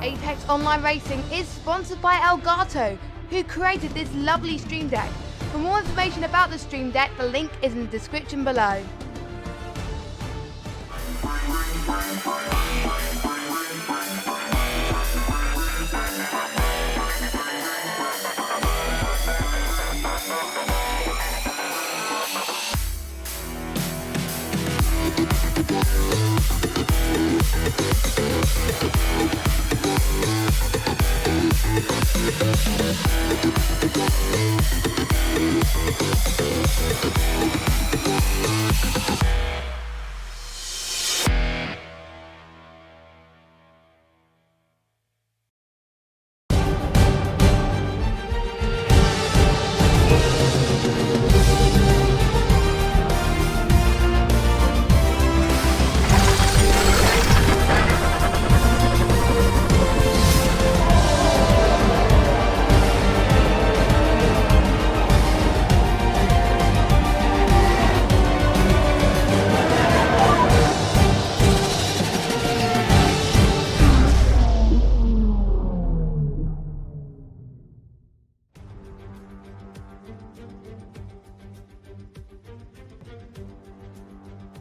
Apex Online Racing is sponsored by Elgato, who created this lovely stream deck. For more information about the stream deck, the link is in the description below.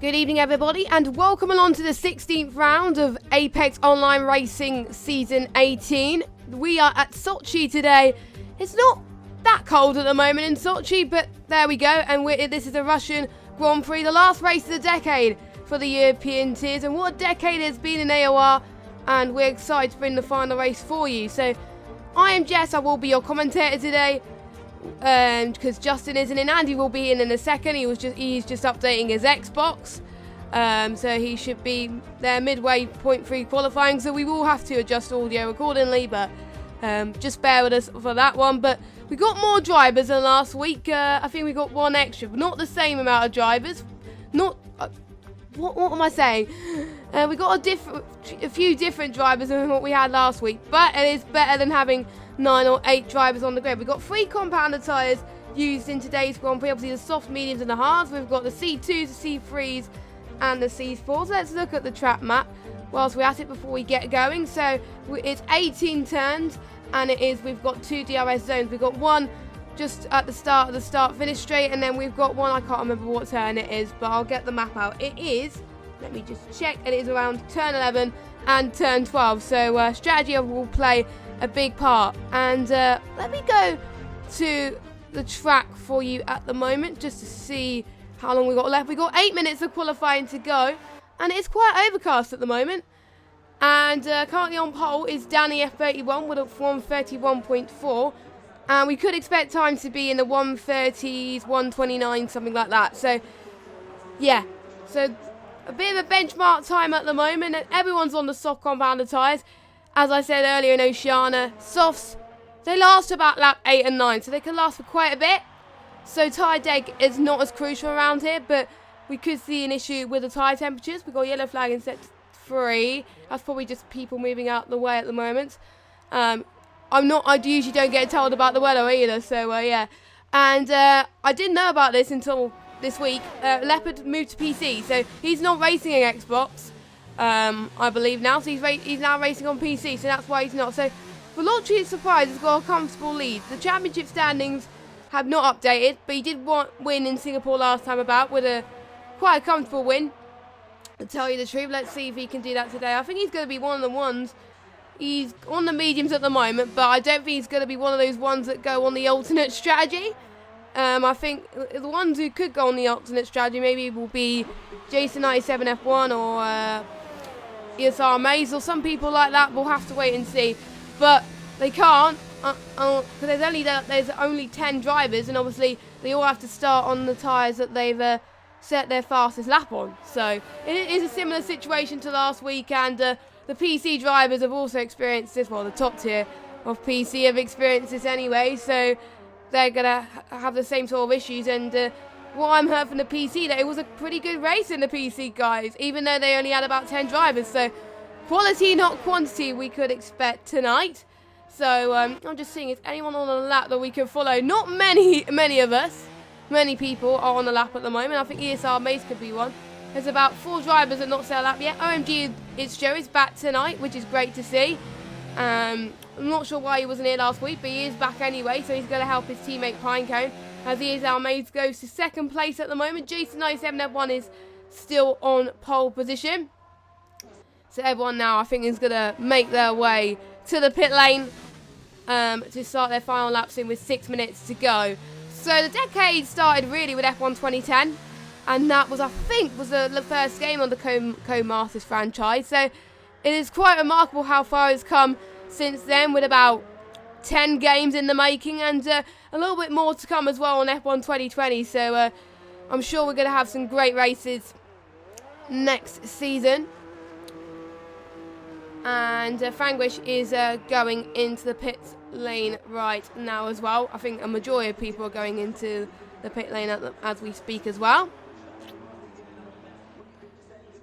Good evening everybody and welcome along to the 16th round of Apex Online Racing Season 18. We are at Sochi today. It's not that cold at the moment in Sochi, but there we go, and this is the Russian Grand Prix, the last race of the decade for the European tiers, and what a decade it's been in AOR, and we're excited to bring the final race for you. So I am Jess, I will be your commentator today. Because Justin isn't in, Andy will be in a second. He's just updating his Xbox, so he should be there midway point 3 qualifying, so we will have to adjust audio accordingly, but just bear with us for that one. But we got more drivers than last week. I think we got one extra, but not the same amount of drivers. Not what am I saying? We got a few different drivers than what we had last week, but it is better than having 9 or 8 drivers on the grid. We've got 3 compounder tyres used in today's Grand Prix. Obviously the soft, mediums and the hards. We've got the C2s, the C3s and the C4s. Let's look at the track map whilst we're at it before we get going. So it's 18 turns, and we've got 2 DRS zones. We've got one just at the start of the start-finish straight, and then we've got one, I can't remember what turn it is, but I'll get the map out. It is, let me just check, it is around turn 11 and turn 12. So strategy will play a big part, and let me go to the track for you at the moment just to see how long we got left. We got 8 minutes of qualifying to go, and it's quite overcast at the moment, and currently on pole is Danny F31 with a 131.4, and we could expect time to be in the 130s, 129, something like that. So yeah, so a bit of a benchmark time at the moment, and everyone's on the soft compounder tyres. As I said earlier in Oceania, softs, they last about lap 8 and 9, so they can last for quite a bit. So tyre deg is not as crucial around here, but we could see an issue with the tyre temperatures. We've got yellow flag in set 3. That's probably just people moving out the way at the moment. I usually don't get told about the weather either, so yeah. And I didn't know about this until this week. Leopard moved to PC, so he's not racing in Xbox. I believe now, so he's now racing on PC, so that's why he's not. So Veloci, surprise, has got a comfortable lead. The championship standings have not updated, but he did win in Singapore last time about with quite a comfortable win. To tell you the truth, let's see if he can do that today. I think he's going to be one of the ones. He's on the mediums at the moment, but I don't think he's going to be one of those ones that go on the alternate strategy. I think the ones who could go on the alternate strategy maybe will be Jason 97 F1 or ESR Maze or some people like that. We'll have to wait and see, but they can't because there's only 10 drivers, and obviously they all have to start on the tyres that they've set their fastest lap on. So it is a similar situation to last week, and the PC drivers have also experienced this. Well, the top tier of PC have experienced this anyway, so they're gonna have the same sort of issues. And what I'm heard from the PC, that it was a pretty good race in the PC, guys, even though they only had about 10 drivers. So quality, not quantity, we could expect tonight. So I'm just seeing, is anyone on the lap that we can follow? Not many of us. Many people are on the lap at the moment. I think ESR Mace could be one. There's about 4 drivers that not set a lap yet. OMG, it's Joey's back tonight, which is great to see. I'm not sure why he wasn't here last week, but he is back anyway, so he's going to help his teammate Pinecone. As he is, our mate goes to second place at the moment. Jason97F1 is still on pole position. So everyone now, I think, is going to make their way to the pit lane to start their final laps in with 6 minutes to go. So the decade started really with F1 2010, and that was, I think, was the first game on the Co-Masters franchise. So it is quite remarkable how far it's come since then, with about 10 games in the making, and a little bit more to come as well on F1 2020. So I'm sure we're going to have some great races next season. And Fangwish is going into the pit lane right now as well. I think a majority of people are going into the pit lane as we speak as well.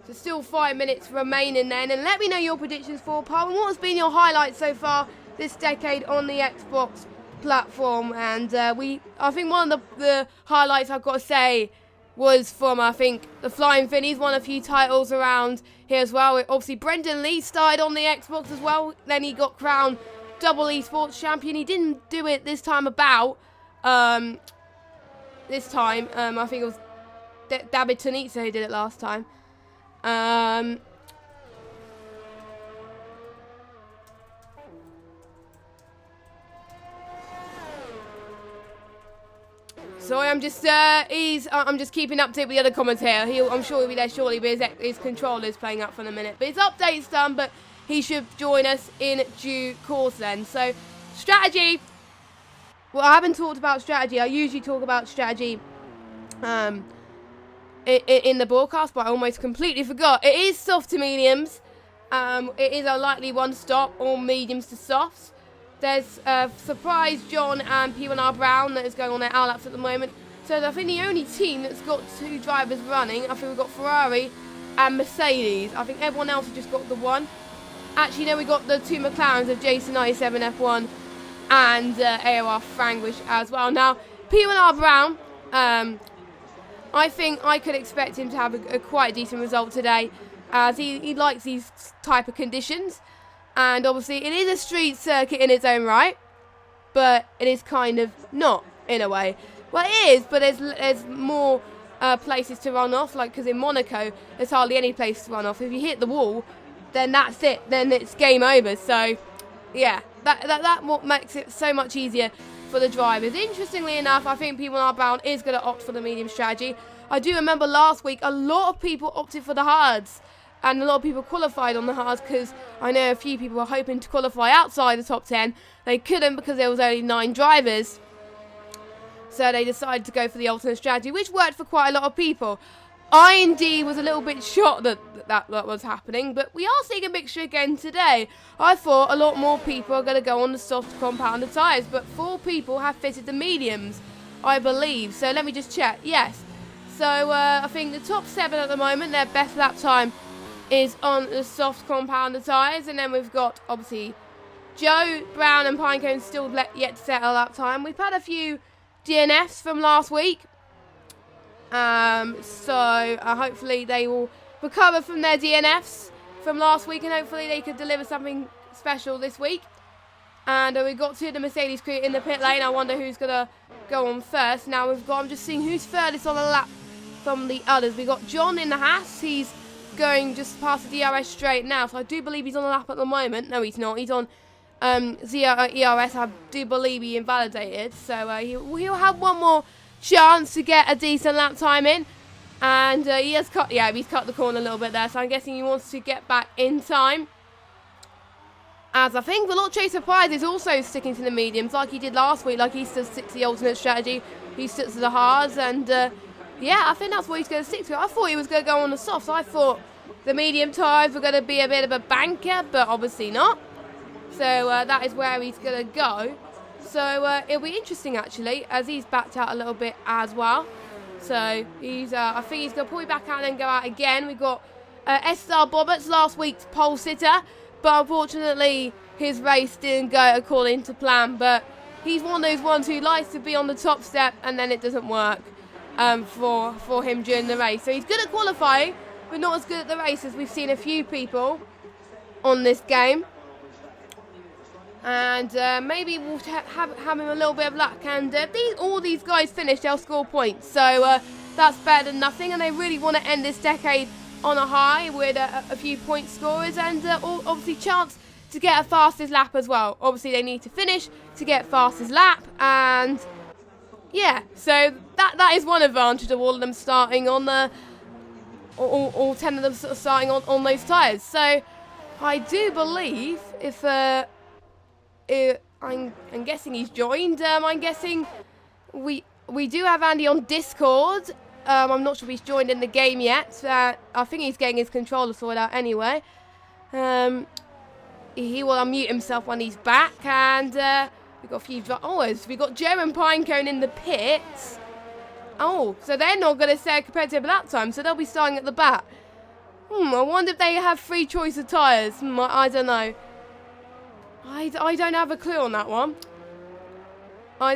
So still 5 minutes remaining then. And let me know your predictions for Paul. And what has been your highlights so far this decade on the Xbox platform? And I think one of the highlights I've got to say was from, I think, the Flying Finn. He's won a few titles around here as well. Obviously, Brendan Lee started on the Xbox as well. Then he got crowned double esports champion. He didn't do it this time about. I think it was David Tonitza who did it last time. So I'm just keeping up to date with the other comments here. I'm sure he'll be there shortly, but his controller's playing up for the minute. But his update's done, but he should join us in due course then. So strategy. Well, I haven't talked about strategy. I usually talk about strategy in the broadcast, but I almost completely forgot. It is soft to mediums. It is a likely one stop, or mediums to softs. There's Surprise John and P1R Brown that is going on their outlaps at the moment. So I think the only team that's got two drivers running, I think we've got Ferrari and Mercedes. I think everyone else has just got the one. Actually, no, we got the two McLarens of Jason97F1 and AOR Fangwish as well. Now, P1R Brown, I think I could expect him to have a quite decent result today, as he likes these type of conditions. And obviously, it is a street circuit in its own right, but it is kind of not, in a way. Well, it is, but there's more places to run off, like, because in Monaco, there's hardly any place to run off. If you hit the wall, then that's it. Then it's game over. So, yeah, that what makes it so much easier for the drivers. Interestingly enough, I think P1R Brown is going to opt for the medium strategy. I do remember last week, a lot of people opted for the hards. And a lot of people qualified on the hards, because I know a few people were hoping to qualify outside the top 10. They couldn't because there was only 9 drivers. So they decided to go for the alternate strategy, which worked for quite a lot of people. I indeed was a little bit shocked that was happening, but we are seeing a mixture again today. I thought a lot more people are going to go on the soft compounded tyres, but 4 people have fitted the mediums, I believe. So let me just check. Yes. So I think the top 7 at the moment, their best lap time is on the soft compounded tyres, and then we've got obviously Joe, Brown and Pinecone still yet to settle that time. We've had a few DNFs from last week, so hopefully they will recover from their DNFs from last week, and hopefully they could deliver something special this week. And we've got 2 of the Mercedes crew in the pit lane. I wonder who's going to go on first. Now I'm just seeing who's furthest on the lap from the others. We've got John in the Haas. He's going just past the DRS straight now, so I do believe he's on the lap at the moment. No, he's not. He's on ERS. I do believe he invalidated, so he'll have one more chance to get a decent lap time in. And he's cut the corner a little bit there, so I'm guessing he wants to get back in time. As I think Veloce Surprise is also sticking to the mediums like he did last week, like he still sticks to the alternate strategy, he sticks to the hards, and yeah, I think that's what he's going to stick to. I thought he was going to go on the softs. I thought the medium tyres were going to be a bit of a banker, but obviously not. So that is where he's going to go. So it'll be interesting, actually, as he's backed out a little bit as well. So he's, I think he's going to pull back out and then go out again. We've got S-Star Bobberts, last week's pole sitter, but unfortunately his race didn't go according to plan. But he's one of those ones who likes to be on the top step and then it doesn't work. For him during the race. So he's good at qualifying, but not as good at the race, as we've seen a few people on this game. And maybe we'll have him a little bit of luck. And all these guys finish, they'll score points. So that's better than nothing. And they really want to end this decade on a high with a few point scorers. And obviously chance to get a fastest lap as well. Obviously they need to finish to get fastest lap. And yeah, so that is one advantage of all of them starting on the... All 10 of them sort of starting on those tyres. So I do believe if... I'm guessing he's joined. I'm guessing we do have Andy on Discord. I'm not sure if he's joined in the game yet. I think he's getting his controller sorted out anyway. He will unmute himself when he's back. And we've got a few... we've got Joe and Pinecone in the pits. Oh, so they're not going to set a competitive lap time, so they'll be starting at the back. I wonder if they have free choice of tyres. I don't know. I don't have a clue on that one. I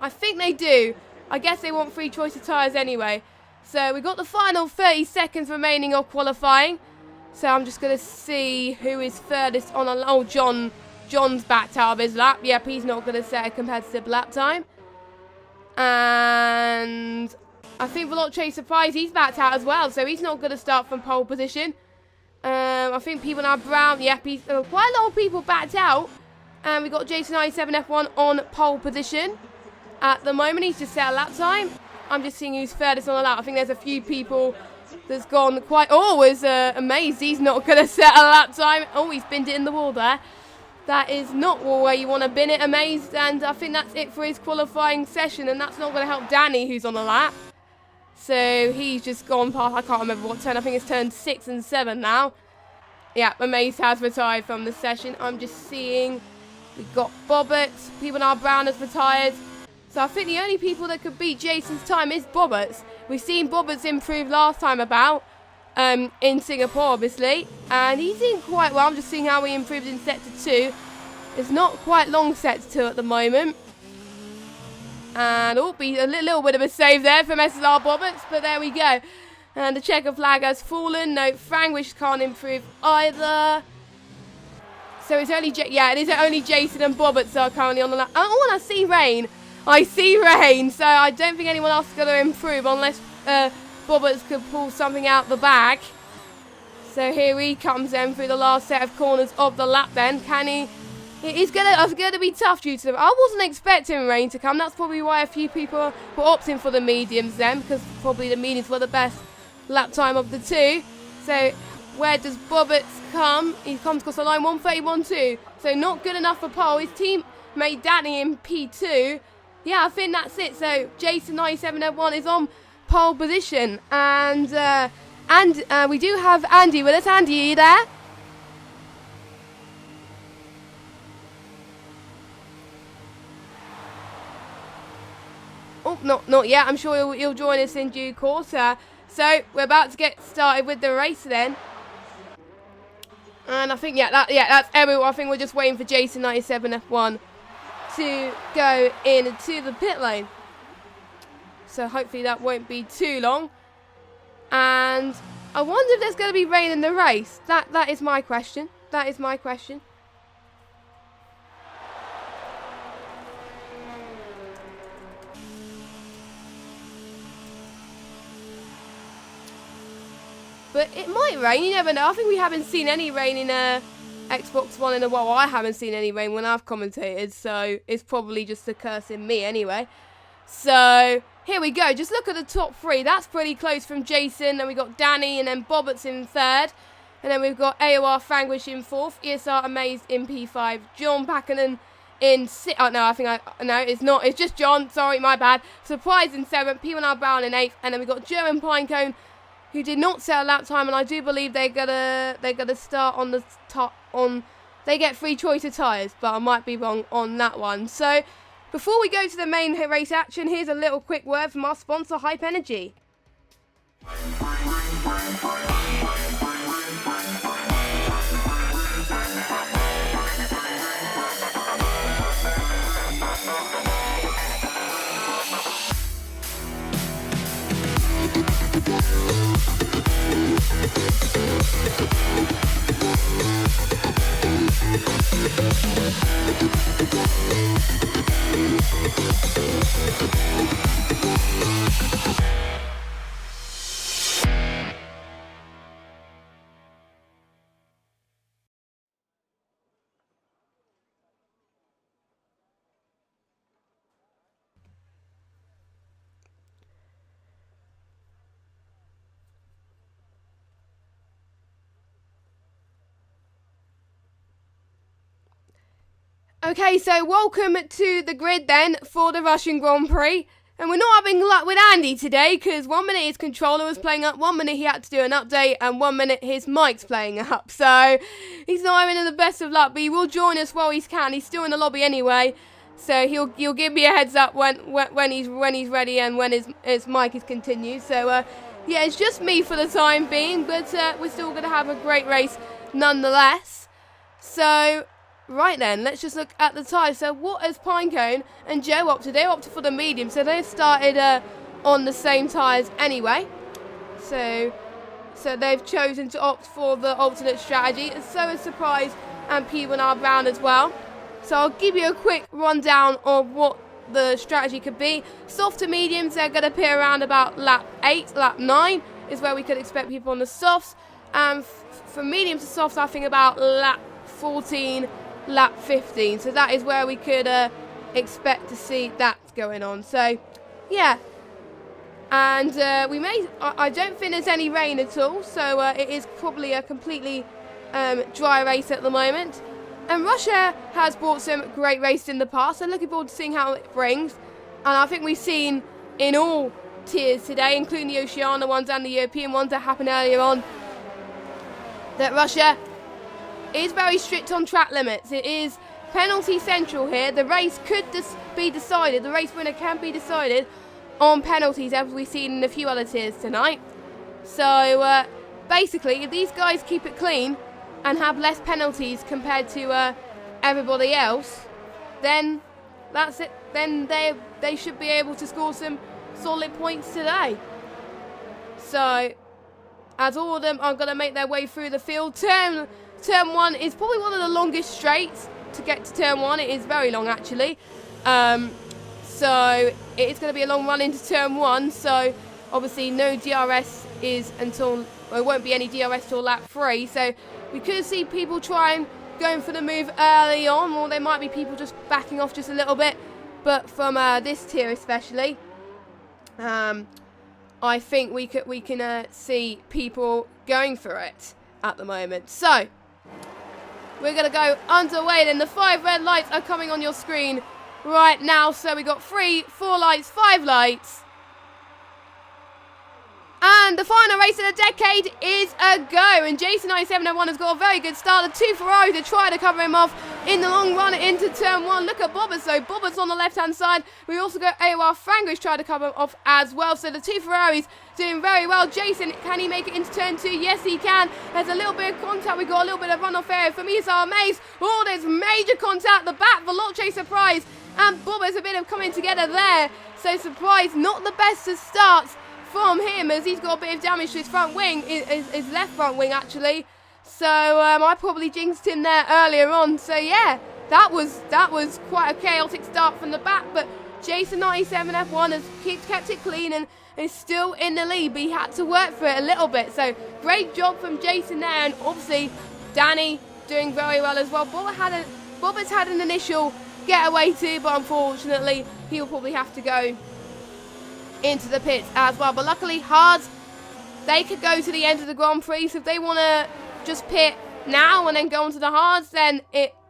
think they do. I guess they want free choice of tyres anyway. So we've got the final 30 seconds remaining of qualifying. So I'm just going to see who is furthest on a... Oh, John's backed out of his lap. Yep, he's not going to set a competitive lap time. And I think Veloce Surprise, he's backed out as well. So he's not going to start from pole position. I think people now Brown, yep, quite a lot of people backed out. And we've got Jason 97 F1 on pole position. At the moment, he's just set a lap time. I'm just seeing who's furthest on the lap. I think there's a few people that's gone quite... Oh, was amazed. He's not going to set a lap time. Oh, he's binned it in the wall there. That is not where you want to bin it, amazed. And I think that's it for his qualifying session. And that's not going to help Danny, who's on the lap. So he's just gone past, I can't remember what turn. I think it's turn 6 and 7 now. Yeah, Amaze has retired from the session. I'm just seeing we've got Bobberts. People now Brown has retired. So I think the only people that could beat Jason's time is Bobberts. We've seen Bobberts improve last time about in Singapore, obviously. And he's doing quite well. I'm just seeing how he improved in Sector 2. It's not quite long Sector 2 at the moment. And be a little bit of a save there from SLR Bobberts, but there we go. And the checker flag has fallen. No, Frangwish can't improve either. So it's only it is only Jason and Bobberts are currently on the lap. Oh, and I see Rain. So I don't think anyone else is going to improve unless Bobberts could pull something out the bag. So here he comes then through the last set of corners of the lap then. Can he? It's going to be tough due to them. I wasn't expecting Rain to come. That's probably why a few people were opting for the mediums then, because probably the mediums were the best lap time of the two. So where does Bobberts come? He comes across the line 1:31.2. So not good enough for pole. His teammate Danny in P2. Yeah, I think that's it. So Jason 97F1 is on pole position. And we do have Andy with us. Andy, are you there? Oh, not yet. I'm sure he'll join us in due course. So we're about to get started with the race then. And I think, that's everyone. I think we're just waiting for Jason 97F1 to go into the pit lane. So hopefully that won't be too long. And I wonder if there's going to be rain in the race. That is my question. But it might rain, you never know. I think we haven't seen any rain in Xbox One in a while. I haven't seen any rain when I've commentated, so it's probably just a curse in me anyway. So here we go. Just look at the top three. That's pretty close from Jason. Then we got Danny and then Bobberts in third. And then we've got AOR Frangwish in fourth. ESR Amazed in P5. John Packenen in sixth. Oh, no, no, it's not. It's just John. Sorry, my bad. Surprise in seventh. P1R Brown in eighth. And then we've got Joe and Pinecone, who did not set a lap time, and I do believe they're gonna start on the top on. They get free choice of tyres, but I might be wrong on that one. So before we go to the main race action, here's a little quick word from our sponsor, Hype Energy. Okay, so welcome to the grid then for the Russian Grand Prix. And we're not having luck with Andy today because 1 minute his controller was playing up, 1 minute he had to do an update, and 1 minute his mic's playing up. So he's not having the best of luck, but he will join us while he can. He's still in the lobby anyway, so he'll give me a heads up when he's ready and when his mic is continued. So yeah, it's just me for the time being, but we're still going to have a great race nonetheless. So right then, let's just look at the tyres. So what has Pinecone and Joe opted? They opted for the medium, so they started on the same tyres anyway. So they've chosen to opt for the alternate strategy, and so is Surprise and P1R Brown as well. So I'll give you a quick rundown of what the strategy could be. Soft to mediums, they're going to appear around about lap 8, lap 9 is where we could expect people on the softs. And from medium to soft, I think about lap 14, lap 15. So that is where we could expect to see that going on. So yeah, and I don't think there's any rain at all, so it is probably a completely dry race at the moment. And Russia has brought some great races in the past, so looking forward to seeing how it brings. And I think we've seen in all tiers today, including the Oceania ones and the European ones that happened earlier on, that Russia is very strict on track limits. It is penalty central here. The race could be decided, the race winner can be decided on penalties, as we've seen in a few other tiers tonight. So basically, if these guys keep it clean and have less penalties compared to everybody else, then that's it. Then they should be able to score some solid points today. So as all of them are going to make their way through the field, turn 1 is probably one of the longest straights to get to turn 1. It is very long actually. So it is going to be a long run into turn 1. So obviously no DRS is until, well, it won't be any DRS till lap 3. So we could see people trying going for the move early on, or there might be people just backing off just a little bit. But from this tier especially, I think we can see people going for it at the moment. So we're going to go underway then. The 5 red lights are coming on your screen right now. So we got 3, 4 lights, 5 lights. And the final race of the decade is a go. And Jason9701 has got a very good start. The 2 Ferraris to try to cover him off in the long run into turn 1. Look at Bobbers though. Bobbers on the left-hand side. We also got AOR Frango's trying to cover him off as well. So the 2 Ferraris doing very well. Jason, can he make it into turn 2? Yes, he can. There's a little bit of contact. We got a little bit of runoff area. For me, it's our Maze. Oh, there's major contact at the back. Veloce Surprise and Bobbers a bit of coming together there. So Surprise, not the best of starts from him, as he's got a bit of damage to his front wing, his left front wing actually. So I probably jinxed him there earlier on. So yeah, that was quite a chaotic start from the back, but Jason97F1 has kept it clean and is still in the lead, but he had to work for it a little bit. So great job from Jason there, and obviously Danny doing very well as well. Bobbers had an initial getaway too, but unfortunately he'll probably have to go into the pits as well. But luckily Hards, they could go to the end of the Grand Prix, so if they want to just pit now and then go onto the Hards, then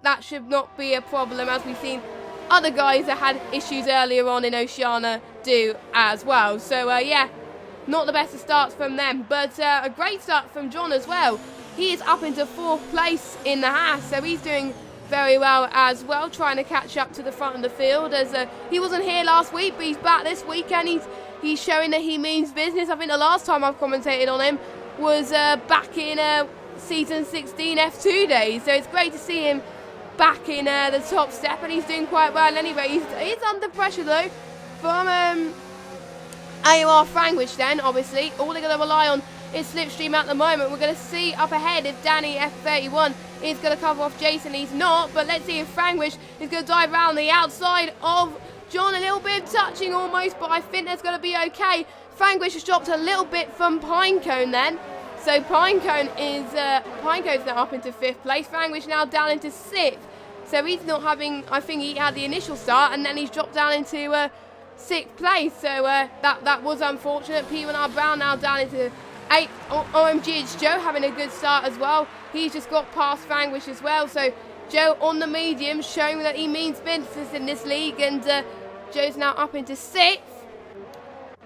that should not be a problem, as we've seen other guys that had issues earlier on in Oceania do as well. So yeah, not the best of starts from them, but a great start from John as well. He is up into 4th place in the Haas, so he's doing very well as well, trying to catch up to the front of the field, as he wasn't here last week, but he's back this weekend. He's showing that he means business. I think the last time I've commentated on him was back in season 16 F2 days, so it's great to see him back in the top step, and he's doing quite well anyway. He's under pressure though from AOR Frank, which then obviously all they're going to rely on is slipstream at the moment. We're going to see up ahead if Danny F31 is going to cover off Jason. He's not, but let's see if Frangwish is going to dive around the outside of John. A little bit of touching almost, but I think that's going to be okay. Frangwish has dropped a little bit from Pinecone then. So Pinecone's now up into 5th place. Frangwish now down into 6th. So he's not having, I think he had the initial start and then he's dropped down into 6th place. So that was unfortunate. P1R Brown now down into 8th. OMG, it's Joe having a good start as well. He's just got past Frangwish as well. So Joe on the medium, showing that he means business in this league. And Joe's now up into 6th.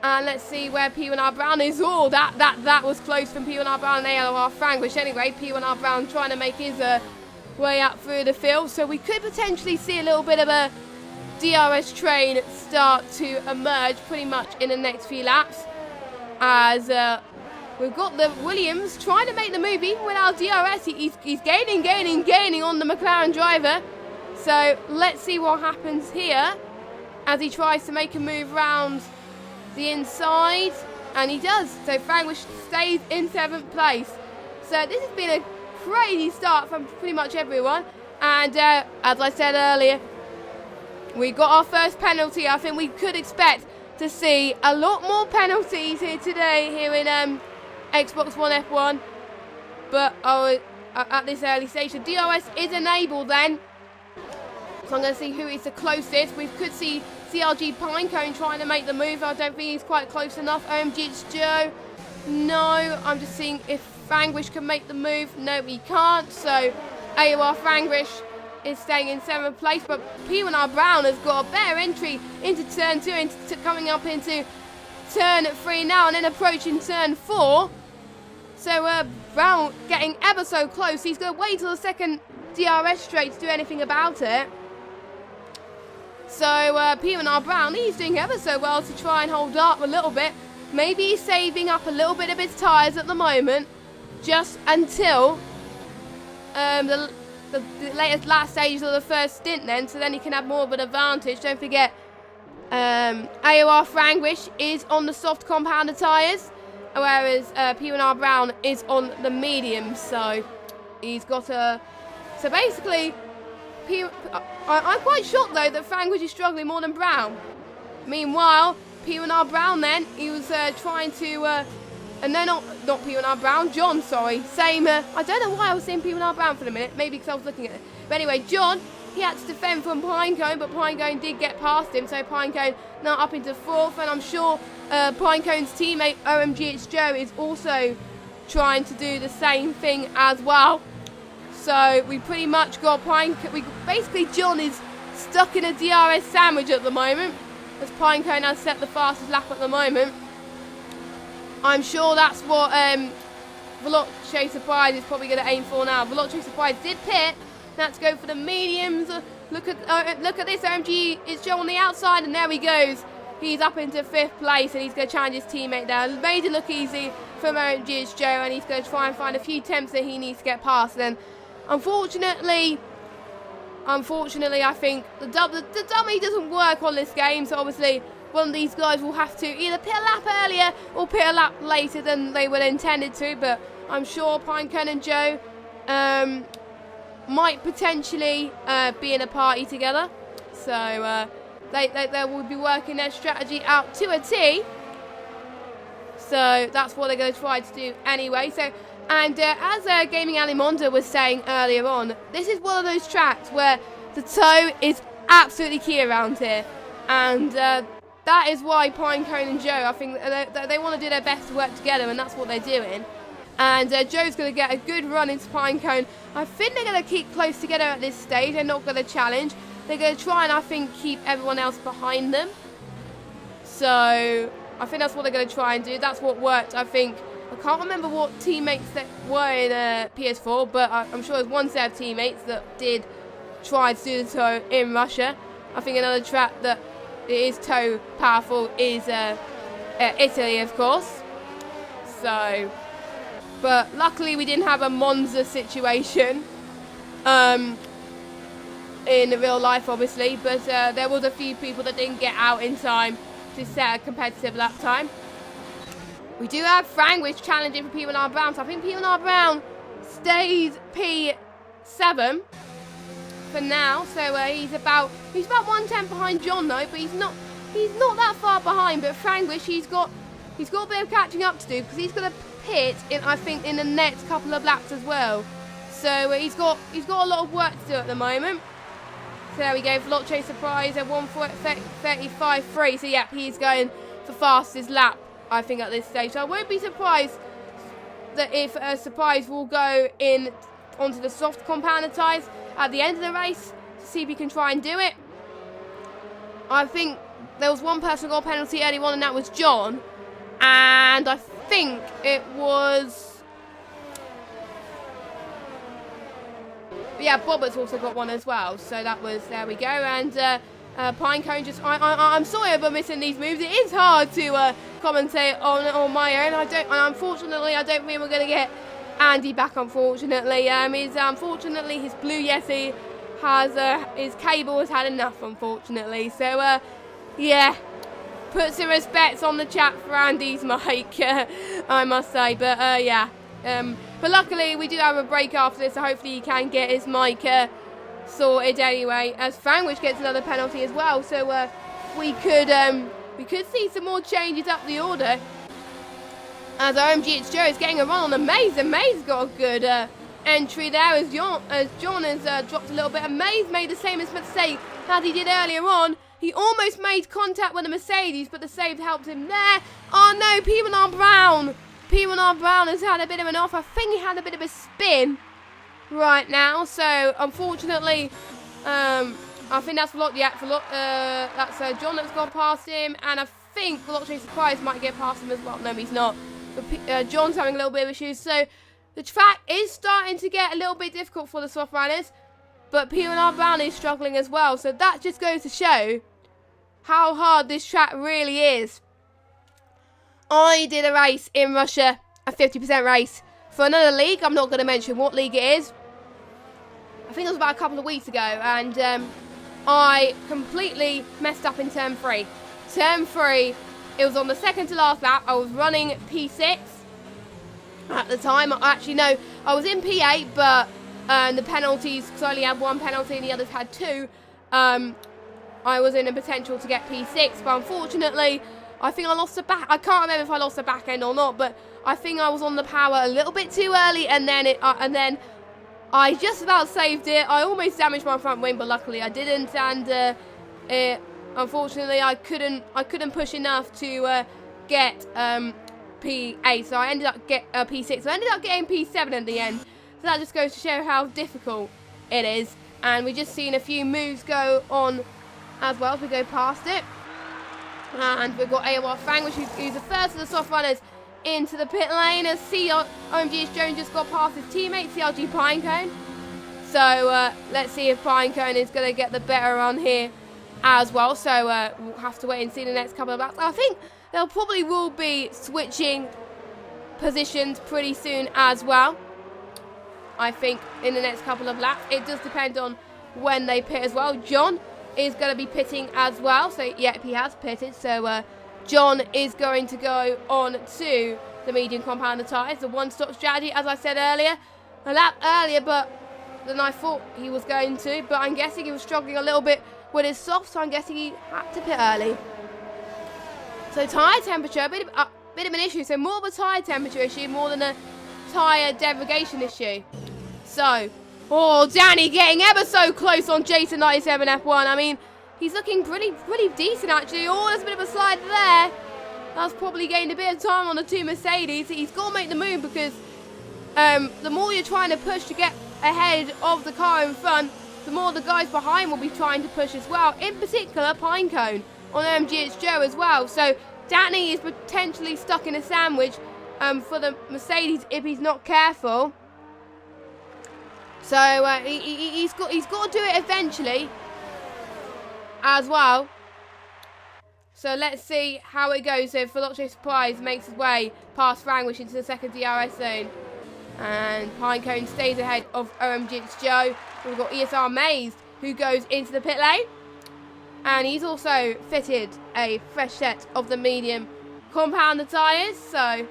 And let's see where P1R Brown is. Oh, that was close from P1R Brown and ALR Frangwish. Anyway, P1R Brown trying to make his way up through the field. So we could potentially see a little bit of a DRS train start to emerge pretty much in the next few laps. As we've got the Williams trying to make the move even without DRS. He's gaining on the McLaren driver. So let's see what happens here as he tries to make a move round the inside, and he does. So Frangwish stays in 7th place. So this has been a crazy start from pretty much everyone, and as I said earlier, we got our first penalty. I think we could expect to see a lot more penalties here today here in Xbox One F1, but at this early stage the DRS is enabled then. So I'm going to see who is the closest. We could see CRG Pinecone trying to make the move. I don't think he's quite close enough. OMG, it's Joe. No, I'm just seeing if Frangwish can make the move. No, he can't. So AOR Frangwish is staying in 7th place. But P1R Brown has got a better entry into turn 2, coming up into turn 3 now, and then approaching turn 4. So Brown getting ever so close. He's going to wait till the second DRS straight to do anything about it. So P1R Brown, he's doing ever so well to try and hold up a little bit. Maybe he's saving up a little bit of his tyres at the moment, just until the last stages of the first stint then, so then he can have more of an advantage. Don't forget, AOR Frangwish is on the soft compounder tyres, whereas P1R Brown is on the medium. So he's got a... So basically, I'm quite shocked though that Frangwish is struggling more than Brown. Meanwhile, P1R Brown then, he was trying to, no, not P1R Brown, John, sorry. Same, I don't know why I was saying P1R Brown for a minute, maybe because I was looking at it. But anyway, John, he had to defend from Pinecone, but Pinecone did get past him, so Pinecone now up into 4th, and I'm sure Pinecone's teammate, OMG It's Joe, is also trying to do the same thing as well. So we pretty much got basically John is stuck in a DRS sandwich at the moment, as Pinecone has set the fastest lap at the moment. I'm sure that's what Veloce Surprise is probably going to aim for now. Veloce Surprise did pit. Let's go for the mediums. Look at this, OMG It's Joe on the outside, and there he goes. He's up into 5th place, and he's going to challenge his teammate there. Made it look easy from OMG It's Joe, and he's going to try and find a few temps that he needs to get past. And then unfortunately, I think the dummy doesn't work on this game, so obviously one of these guys will have to either pit a lap earlier or pit a lap later than they were intended to, but I'm sure Pinecone and Joe might potentially be in a party together, so they will be working their strategy out to a T, so that's what they're going to try to do anyway. So. And as Gaming Alimonda was saying earlier on, this is one of those tracks where the toe is absolutely key around here. And that is why Pinecone and Joe, I think they want to do their best to work together, and that's what they're doing. And Joe's going to get a good run into Pinecone. I think they're going to keep close together at this stage. They're not going to challenge. They're going to try and, I think, keep everyone else behind them. So I think that's what they're going to try and do. That's what worked, I think. I can't remember what teammates that were in PS4, but I'm sure there's one set of teammates that did try to do the toe in Russia. I think another track that is toe powerful is Italy, of course. So, but luckily we didn't have a Monza situation in real life, obviously. But there was a few people that didn't get out in time to set a competitive lap time. We do have Frangwish challenging for P1R Brown, so I think P1R Brown stays P 7 for now. So he's about 1/10 behind John though, but he's not that far behind. But Franglish, he's got a bit of catching up to do because he's going to pit in, I think, in the next couple of laps as well. So he's got a lot of work to do at the moment. So there we go, Veloce Surprise at 1:35.3. So yeah, he's going for fastest lap, I think, at this stage. So I won't be surprised that if Surprise will go in onto the soft compounder tyres at the end of the race to see if he can try and do it. I think there was one person who got a penalty early on, and that was John. And I think it was... yeah, Bobert's also got one as well. So that was, there we go. And Pinecone just, I'm sorry about missing these moves. It is hard to commentate on my own. Unfortunately, I don't think we're going to get Andy back, unfortunately. Unfortunately, his Blue Yeti has, his cable has had enough, unfortunately. So, yeah, put some respects on the chat for Andy's mic, I must say. But, yeah. But luckily, we do have a break after this, so hopefully he can get his mic sorted anyway. As Franglish gets another penalty as well, so we could see some more changes up the order. As OMG Joe is getting a run on the Maze, and Maze got a good entry there as John has dropped a little bit. And Maze made the same mistake that he did earlier on. He almost made contact with the Mercedes, but the save helped him there. Oh no, P1R Brown! P1R Brown has had a bit of an off. I think he had a bit of a spin right now. So, unfortunately, I think that's that's John that's gone past him. And I think Veloce Surprise might get past him as well. No, he's not. But John's having a little bit of issues. So, the track is starting to get a little bit difficult for the soft runners. But P1R Brown is struggling as well. So, that just goes to show how hard this track really is. I did a race in Russia, a 50% race, for another league. I'm not going to mention what league it is. I think it was about a couple of weeks ago, and I completely messed up in turn 3. Turn 3, it was on the second to last lap. I was running P6 at the time. Actually, no, I was in P8, but the penalties, because I only had one penalty and the others had 2, I was in a potential to get P6, but unfortunately, I think I lost the back. I can't remember if I lost the back end or not, but I think I was on the power a little bit too early, and then I just about saved it. I almost damaged my front wing, but luckily I didn't, and unfortunately I couldn't push enough to get P8, so I ended up P6. So I ended up getting P7 at the end. So that just goes to show how difficult it is, and we just seen a few moves go on as well as we go past it. And we've got AOR Fang, who's the first of the soft runners into the pit lane, as OMG Jones just got past his teammate, CLG Pinecone. So let's see if Pinecone is going to get the better run here as well. So we'll have to wait and see the next couple of laps. I think they'll probably will be switching positions pretty soon as well. I think in the next couple of laps. It does depend on when they pit as well. John is going to be pitting as well. So, yep, he has pitted. So, John is going to go on to the medium compounder tyres. The one-stop strategy, as I said earlier, a lap earlier than I thought he was going to. But I'm guessing he was struggling a little bit with his soft, so I'm guessing he had to pit early. So, tyre temperature, a bit of an issue. So, more of a tyre temperature issue, more than a tyre degradation issue. So, oh, Danny getting ever so close on Jason 97 F1. I mean, he's looking pretty decent, actually. Oh, there's a bit of a slide there. That's probably gained a bit of time on the 2 Mercedes. He's got to make the move because the more you're trying to push to get ahead of the car in front, the more the guys behind will be trying to push as well. In particular, Pinecone on MGH Joe as well. So, Danny is potentially stuck in a sandwich for the Mercedes if he's not careful. So he's got to do it eventually as well. So let's see how it goes. So Veloce Surprise makes his way past Franglish into the second DRS zone. And Pinecone stays ahead of OMG Joe. We've got ESR Maze who goes into the pit lane. And he's also fitted a fresh set of the medium compounder tyres. So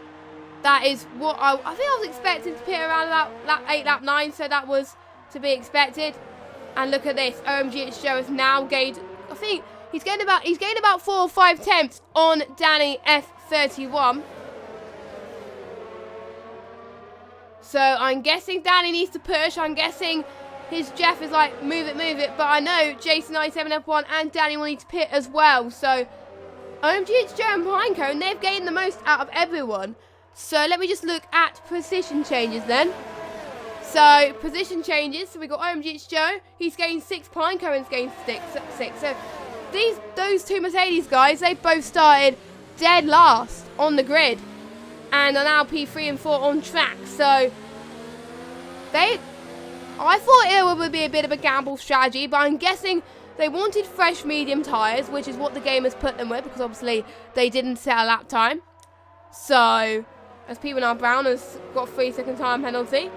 that is what I think I was expecting to pit around lap 8, lap 9. So that was to be expected. And look at this, OMG Joe has now gained, I think he's gained about 4 or 5 tenths on Danny F31. So I'm guessing Danny needs to push. I'm guessing his Jeff is like, move it. But I know Jason 97 F1 and Danny will need to pit as well. So OMG Joe and Pinecone, they've gained the most out of everyone. So let me just look at position changes then. So position changes. So we got OMG Joe. He's gained 6. Pinecone's gained 6. So those two Mercedes guys, they both started dead last on the grid and are now P3 and 4 on track. So I thought it would be a bit of a gamble strategy, but I'm guessing they wanted fresh medium tyres, which is what the game has put them with, because obviously they didn't set a lap time. So as P1R Brown has got a 3-second time penalty,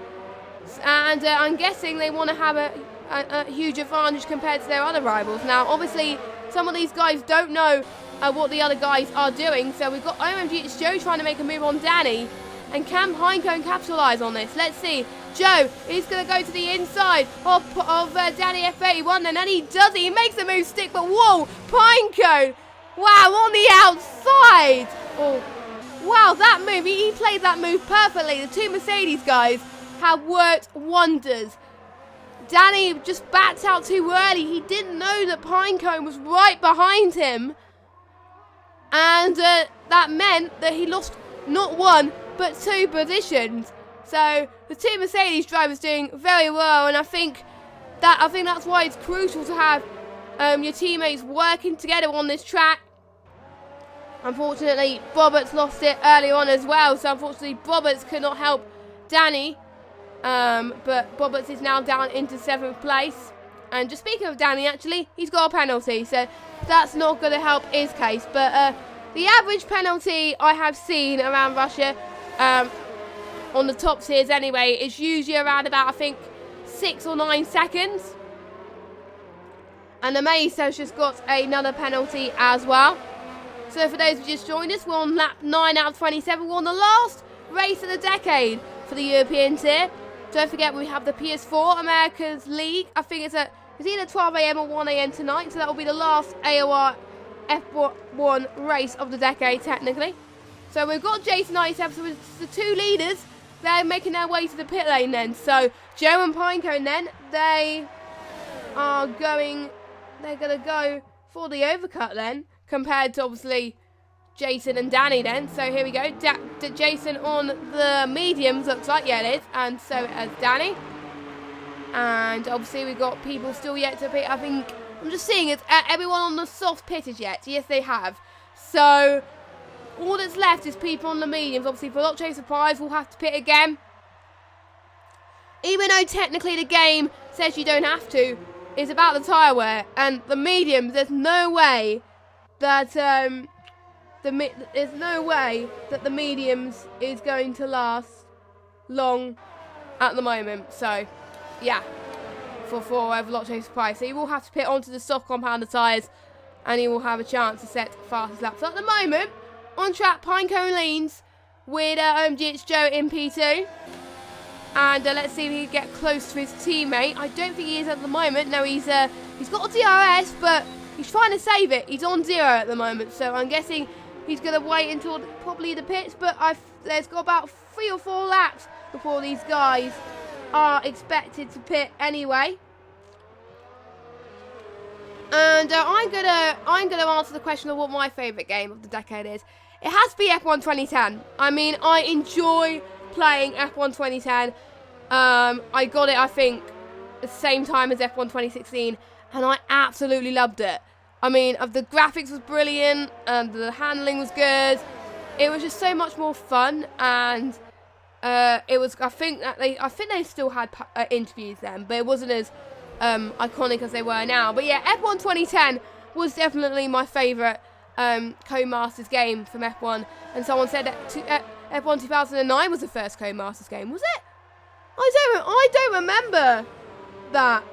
and I'm guessing they want to have a huge advantage compared to their other rivals. Now obviously some of these guys don't know what the other guys are doing, so we've got OMG it's Joe trying to make a move on Danny, and can Pinecone capitalise on this? Let's see. Joe is going to go to the inside of Danny F81, and then he does it. He makes the move stick, but whoa, Pinecone, wow, on the outside. Oh, wow, that move, he played that move perfectly. The two Mercedes guys have worked wonders. Danny just backed out too early. He didn't know that Pinecone was right behind him. And that meant that he lost not 1, but 2 positions. So the two Mercedes drivers doing very well, and I think that's why it's crucial to have your teammates working together on this track. Unfortunately, Roberts lost it early on as well, so unfortunately Roberts could not help Danny. But Roberts is now down into 7th place. And just speaking of Danny, actually, he's got a penalty, so that's not going to help his case. But the average penalty I have seen around Russia, on the top tiers anyway, is usually around about, I think, 6 or 9 seconds. And the Mace has just got another penalty as well. So for those who just joined us, we're on lap 9 out of 27. We're on the last race of the decade for the European tier. Don't forget we have the PS4 America's League. I think it's either 12 AM or 1 AM tonight. So that will be the last AOR F1 race of the decade, technically. So we've got Jason 97, so it's the two leaders. They're making their way to the pit lane then. So Joe and Pinecone then, they're going to go for the overcut then, compared to obviously Jason and Danny then. So here we go. Jason on the mediums, looks like. Yeah, it is. And so as Danny. And obviously we've got people still yet to pit. I think, I'm just seeing it's everyone on the soft pitted yet. Yes, they have. So all that's left is people on the mediums. Obviously, Veloce Surprise will have to pit again. Even though technically the game says you don't have to, it's about the tyre wear. And the mediums, there's no way that the mediums is going to last long at the moment. So yeah, for Veloce Surprise. So he will have to pit onto the soft compounder tyres, and he will have a chance to set fastest lap. So at the moment, on track, Pinecone leads with OMG Joe in P2. And let's see if he can get close to his teammate. I don't think he is at the moment. No, he's got a DRS, but he's trying to save it. He's on 0 at the moment, so I'm guessing he's going to wait until probably the pits. But there's got about 3 or 4 laps before these guys are expected to pit anyway. And I'm gonna answer the question of what my favourite game of the decade is. It has to be F1 2010. I mean, I enjoy playing F1 2010. I got it, I think, the same time as F1 2016, and I absolutely loved it. I mean, the graphics was brilliant, and the handling was good. It was just so much more fun, and it was. I think they still had interviews then, but it wasn't as iconic as they were now. But yeah, F1 2010 was definitely my favourite Co-Masters game from F1. And someone said that F1 2009 was the first Co-Masters game. Was it? I don't remember that.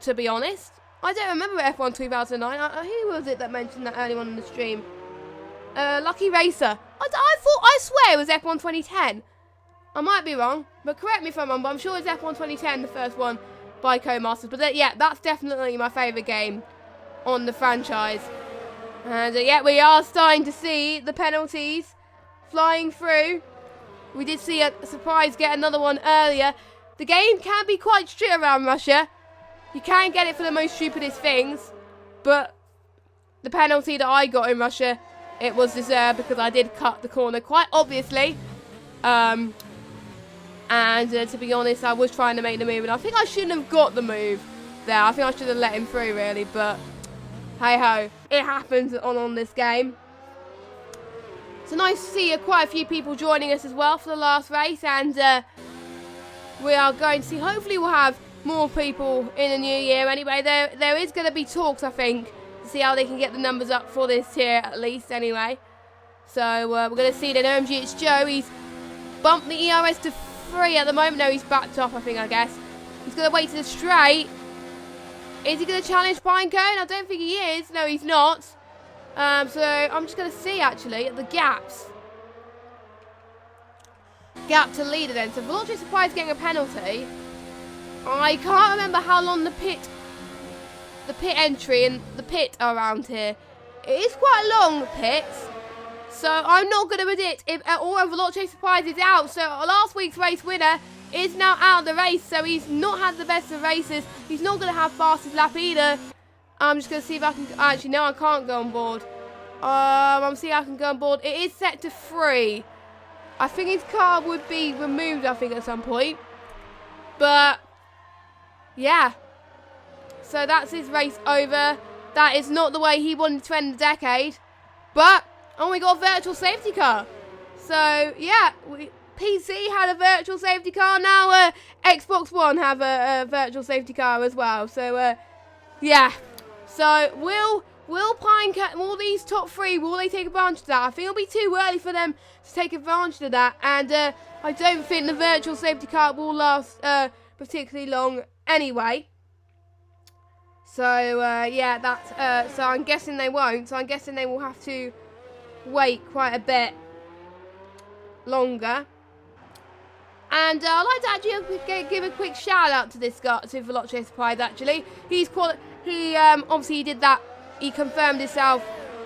To be honest, I don't remember F1 2009. Who was it that mentioned that early on in the stream? Lucky Racer. I swear it was F1 2010. I might be wrong, but correct me if I'm wrong, but I'm sure it's F1 2010, the first one by Codemasters. But yeah, that's definitely my favourite game on the franchise. And yeah, we are starting to see the penalties flying through. We did see a surprise get another one earlier. The game can be quite strict around Russia. You can get it for the most stupidest things, but the penalty that I got in Russia, it was deserved because I did cut the corner quite obviously. And to be honest, I was trying to make the move, and I think I shouldn't have got the move there. I think I should have let him through really, but hey ho, it happens on this game. It's nice to see quite a few people joining us as well for the last race, and we are going to see, hopefully we'll have more people in the new year. Anyway, there is going to be talks, I think, to see how they can get the numbers up for this tier at least anyway. So we're going to see that OMG it's Joe. He's bumped the ERS to 3 at the moment. No, he's backed off, I guess. He's going to wait to the straight. Is he going to challenge Pinecone? I don't think he is. No, he's not. So I'm just going to see, actually, the gaps. Gap to leader then. So Veloce Surprise getting a penalty. I can't remember how long the pit entry and the pit are around here. It is quite a long pit. So I'm not going to predict if Veloce Surprise is out. So last week's race winner is now out of the race. So he's not had the best of races. He's not going to have fastest lap either. I'm just going to see if I can... Actually, no, I can't go on board. I'm seeing if I can go on board. It is set to 3. I think his car would be removed, I think, at some point. But, yeah. So that's his race over. That is not the way he wanted to end the decade. But, we got a virtual safety car. So, yeah. PC had a virtual safety car. Now, Xbox One have a virtual safety car as well. So, yeah. So, will these top 3, will they take advantage of that? I think it'll be too early for them to take advantage of that. And I don't think the virtual safety car will last particularly long anyway. So, yeah, that's... so I'm guessing they won't. So I'm guessing they will have to wait quite a bit longer. And I'd like to actually give a quick shout out to this guy, to Veloce Surprise actually. Obviously he did that. He confirmed himself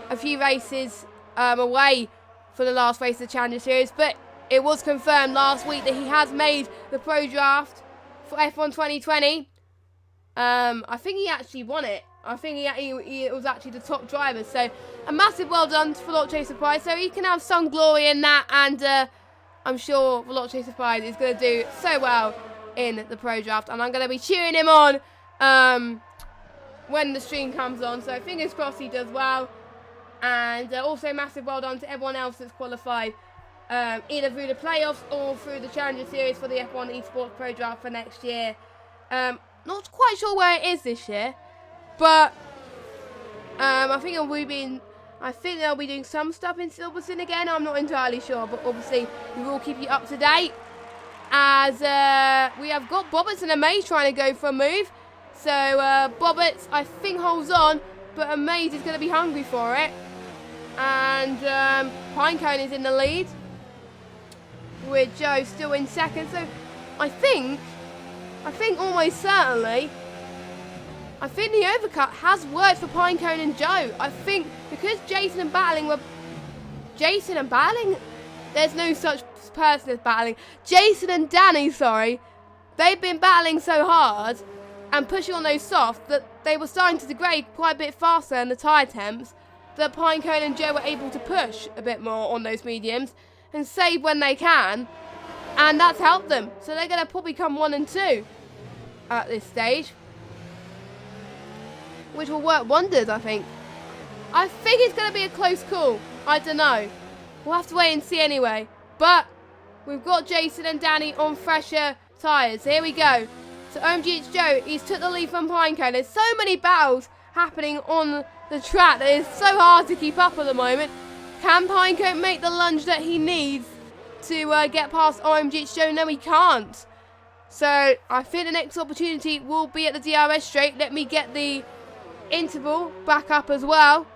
a few races away for the last race of the Challenger Series, but it was confirmed last week that he has made the pro draft for F1 2020. I think he actually won it. I think he was actually the top driver. So a massive well done to Veloce Surprise. So he can have some glory in that, and I'm sure Veloce Surprise is going to do so well in the pro draft, and I'm going to be cheering him on when the stream comes on. So fingers crossed he does well. And also massive well done to everyone else that's qualified either through the playoffs or through the Challenger Series for the F1 Esports Pro Draft for next year. Not quite sure where it is this year, but I think they'll be doing some stuff in Silverstone again. I'm not entirely sure, but obviously we will keep you up to date. As we have got Bobbits and Amaze trying to go for a move. So Bobbits, I think, holds on, but Amaze is going to be hungry for it. And Pinecone is in the lead, with Joe still in second. So I think almost certainly, I think the overcut has worked for Pinecone and Joe. I think because Jason and Battling, there's no such person as Battling. Jason and Danny, sorry, they've been battling so hard and pushing on those soft that they were starting to degrade quite a bit faster in the tyre temps, that Pinecone and Joe were able to push a bit more on those mediums and save when they can, and that's helped them. So they're going to probably come 1 and 2 at this stage, which will work wonders, I think. I think it's going to be a close call. I don't know. We'll have to wait and see anyway. But we've got Jason and Danny on fresher tyres. Here we go. So OMG, it's Joe. He's took the lead from Pinecone. There's so many battles happening on the track that it's so hard to keep up at the moment. Can Pinecone make the lunge that he needs to get past OMG, it's Joe? No, he can't. So I think the next opportunity will be at the DRS straight. Let me get the interval back up as well.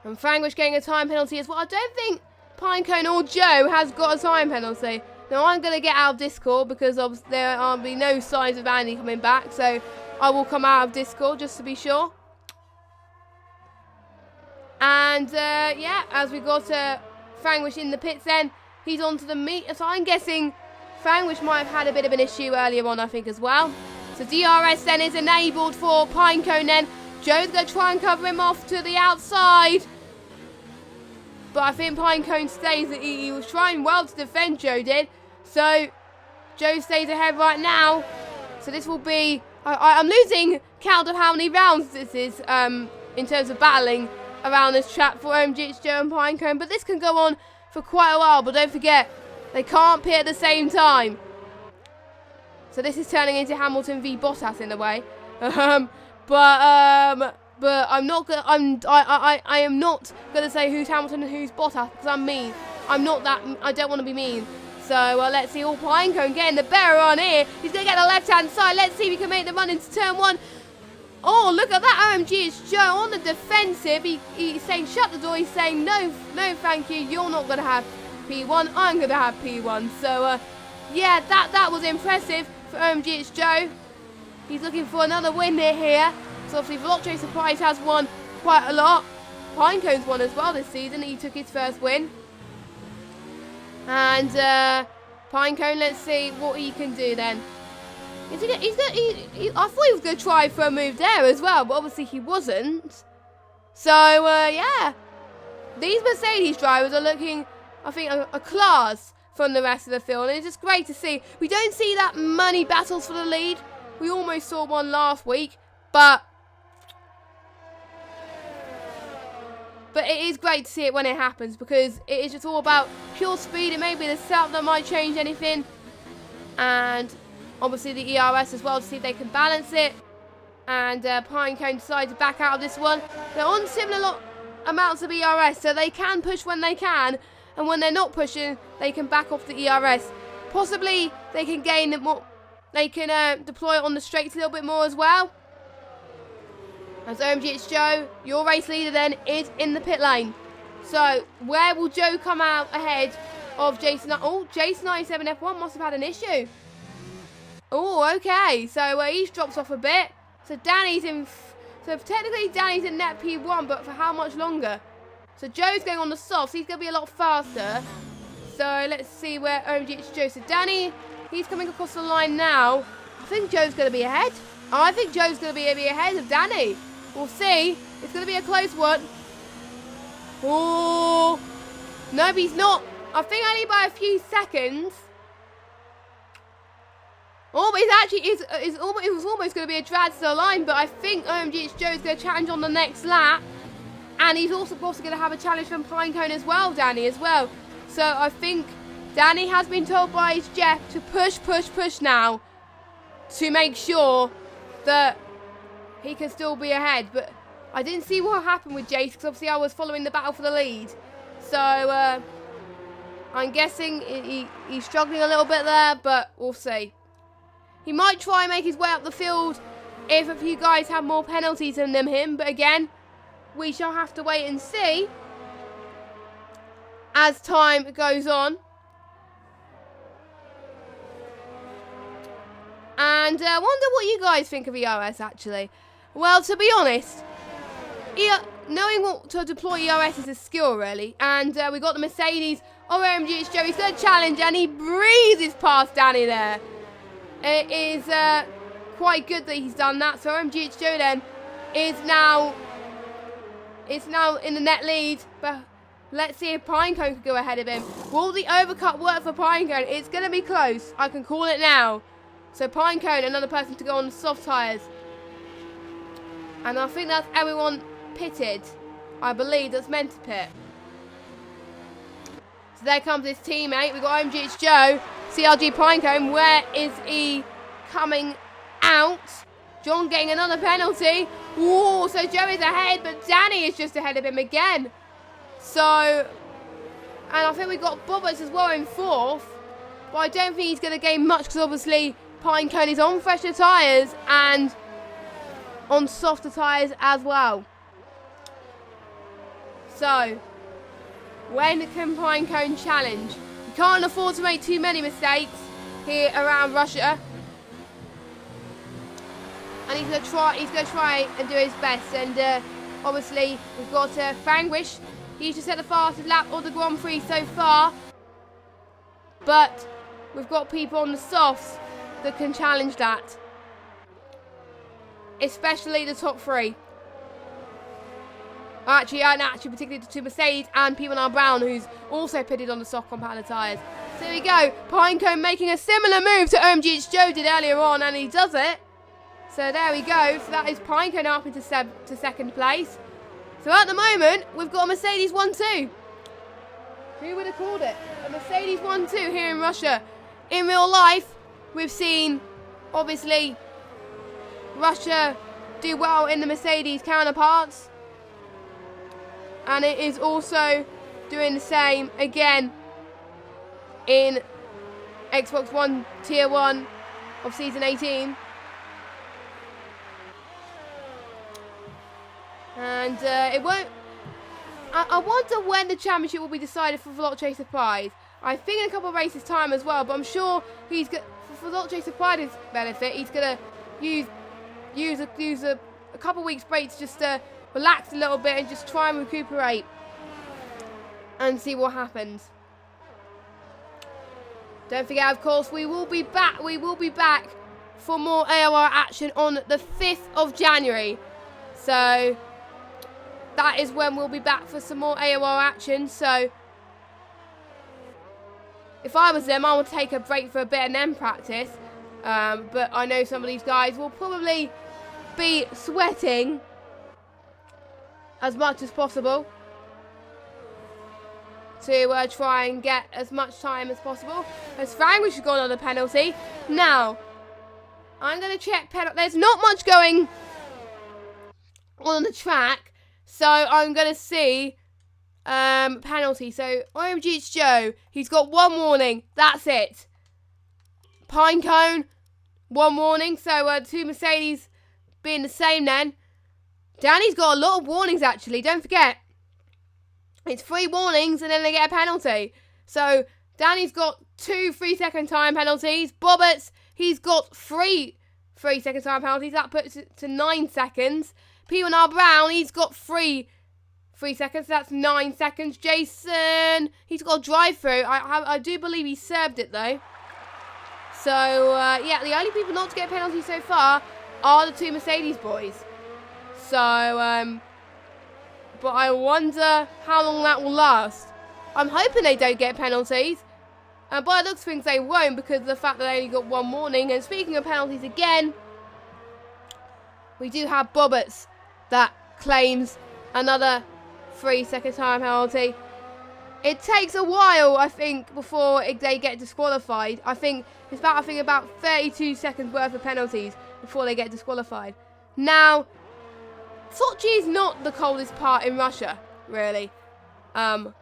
And Franglish getting a time penalty as well. I don't think Pinecone or Joe has got a time penalty. Now I'm going to get out of Discord because there will be no signs of Andy coming back. So I will come out of Discord just to be sure. And yeah, as we got Frangwish in the pits then, he's onto the meter. So I'm guessing Frangwish might have had a bit of an issue earlier on, I think, as well. So DRS then is enabled for Pinecone then. Joe's going to try and cover him off to the outside. But I think Pinecone stays. He was trying well to defend, Joe did. So Joe stays ahead right now. So this will be... I'm losing count of how many rounds this is in terms of battling around this track for OMG, Joe and Pinecone. But this can go on for quite a while. But don't forget, they can't pit at the same time. So this is turning into Hamilton v Bottas in a way. But I'm not gonna. I am not gonna say who's Hamilton and who's Bottas because I'm mean. I'm not that. I don't want to be mean. So let's see. Pinecone getting the better on here. He's gonna get the left-hand side. Let's see if he can make the run into turn one. Oh, look at that! OMG, it's Joe on the defensive. He's saying shut the door. He's saying no, thank you. You're not gonna have P1. I'm gonna have P1. So yeah, that was impressive for OMG. It's Joe. He's looking for another win here. So obviously Veloce Surprise has won quite a lot. Pinecone's won as well this season. He took his first win. And Pinecone, let's see what he can do then. I thought he was going to try for a move there as well, but obviously he wasn't. So yeah, these Mercedes drivers are looking, I think, a class from the rest of the field. And it's just great to see. We don't see that many battles for the lead. We almost saw one last week, but it is great to see it when it happens because it is just all about pure speed. It may be the setup that might change anything, and obviously the ERS as well to see if they can balance it. And Pinecone decided to back out of this one. They're on similar amounts of ERS, so they can push when they can, and when they're not pushing, they can back off the ERS. Possibly they can gain it more. They can deploy it on the straights a little bit more as well. As OMG, it's Joe. Your race leader then is in the pit lane. So where will Joe come out ahead of Jason? Oh, Jason 97 F1 must have had an issue. Oh, okay. So he's dropped off a bit. So Danny's in. So technically Danny's in net P1, but for how much longer? So Joe's going on the soft. So he's going to be a lot faster. So let's see where OMG, it's Joe. So Danny, he's coming across the line now. I think Joe's going to be ahead. I think Joe's going to be ahead of Danny. We'll see. It's going to be a close one. Oh, no, but he's not. I think only by a few seconds. Oh, but it was almost going to be a drag to the line, but I think OMG, it's Joe's going to challenge on the next lap. And he's also possibly going to have a challenge from Pinecone as well, Danny, as well. So I think Danny has been told by his Jeff to push now to make sure that he can still be ahead. But I didn't see what happened with Jace because obviously I was following the battle for the lead. So I'm guessing he's struggling a little bit there, but we'll see. He might try and make his way up the field if a few guys have more penalties than him. But again, we shall have to wait and see as time goes on. And I wonder what you guys think of ERS actually. Well, to be honest, knowing what to deploy ERS is a skill really. And we got the Mercedes. Oh, OMG, it's Joe. He's going to challenge and he breezes past Danny there. It is quite good that he's done that. So OMG, it's Joe then is now in the net lead. But let's see if Pinecone could go ahead of him. Will the overcut work for Pinecone? It's going to be close. I can call it now. So Pinecone, another person to go on the soft tyres. And I think that's everyone pitted. I believe that's meant to pit. So there comes his teammate. We've got OMG, it's Joe. CRG Pinecone, where is he coming out? John getting another penalty. Ooh, so Joe is ahead, but Danny is just ahead of him again. So, and I think we've got Bobbers as well in fourth. But I don't think he's going to gain much because obviously Pinecone is on fresher tyres and on softer tyres as well. So, When can Pinecone challenge? You can't afford to make too many mistakes here around Russia. And he's gonna try and do his best. And obviously we've got Fanglish. He's just set the fastest lap of the Grand Prix so far. But we've got people on the softs that can challenge that. Especially the top three. Actually, particularly the two Mercedes and P1R Brown, who's also pitted on the soft compound tyres. So there we go. Pinecone making a similar move to OMGH Joe did earlier on, and he does it. So there we go. So that is Pinecone up into second place. So at the moment, we've got a Mercedes 1-2. Who would have called it? A Mercedes 1-2 here in Russia. In real life, we've seen, obviously, Russia do well in the Mercedes counterparts. And it is also doing the same again in Xbox One Tier 1 of Season 18. And it won't... I wonder when the championship will be decided for Veloce Surprise. I think in a couple of races' time as well, but I'm sure he's got... For Veloce Surprise's benefit, he's going to use a couple of weeks break to just relax a little bit and just try and recuperate and see what happens. Don't forget, of course, we will be back. We will be back for more AOR action on the 5th of January. So that is when we'll be back for some more AOR action. So if I was them, I would take a break for a bit and then practice. But I know some of these guys will probably be sweating as much as possible to try and get as much time as possible. As Franglish has got another penalty. Now, I'm going to check penalty. There's not much going on the track, so I'm going to see penalty. So, OMGH Joe, he's got one warning. That's it. Pinecone, one warning. So, two Mercedes being the same then. Danny's got a lot of warnings, actually. Don't forget. It's 3 warnings and then they get a penalty. So, Danny's got 2 3-second time penalties. Bobberts, he's got 3 3-second time penalties. That puts it to 9 seconds. P1R Brown, he's got 3 seconds. So that's 9 seconds. Jason, he's got a drive-through. I do believe he served it, though. So, yeah, the only people not to get penalties so far are the 2 Mercedes boys. So, but I wonder how long that will last. I'm hoping they don't get penalties. And by the looks of things, they won't because of the fact that they only got 1 warning. And speaking of penalties again, we do have Bobberts that claims another 3-second time penalty. It takes a while, I think, before they get disqualified. I think it's about 32 seconds worth of penalties before they get disqualified. Now, Sochi is not the coldest part in Russia, really, around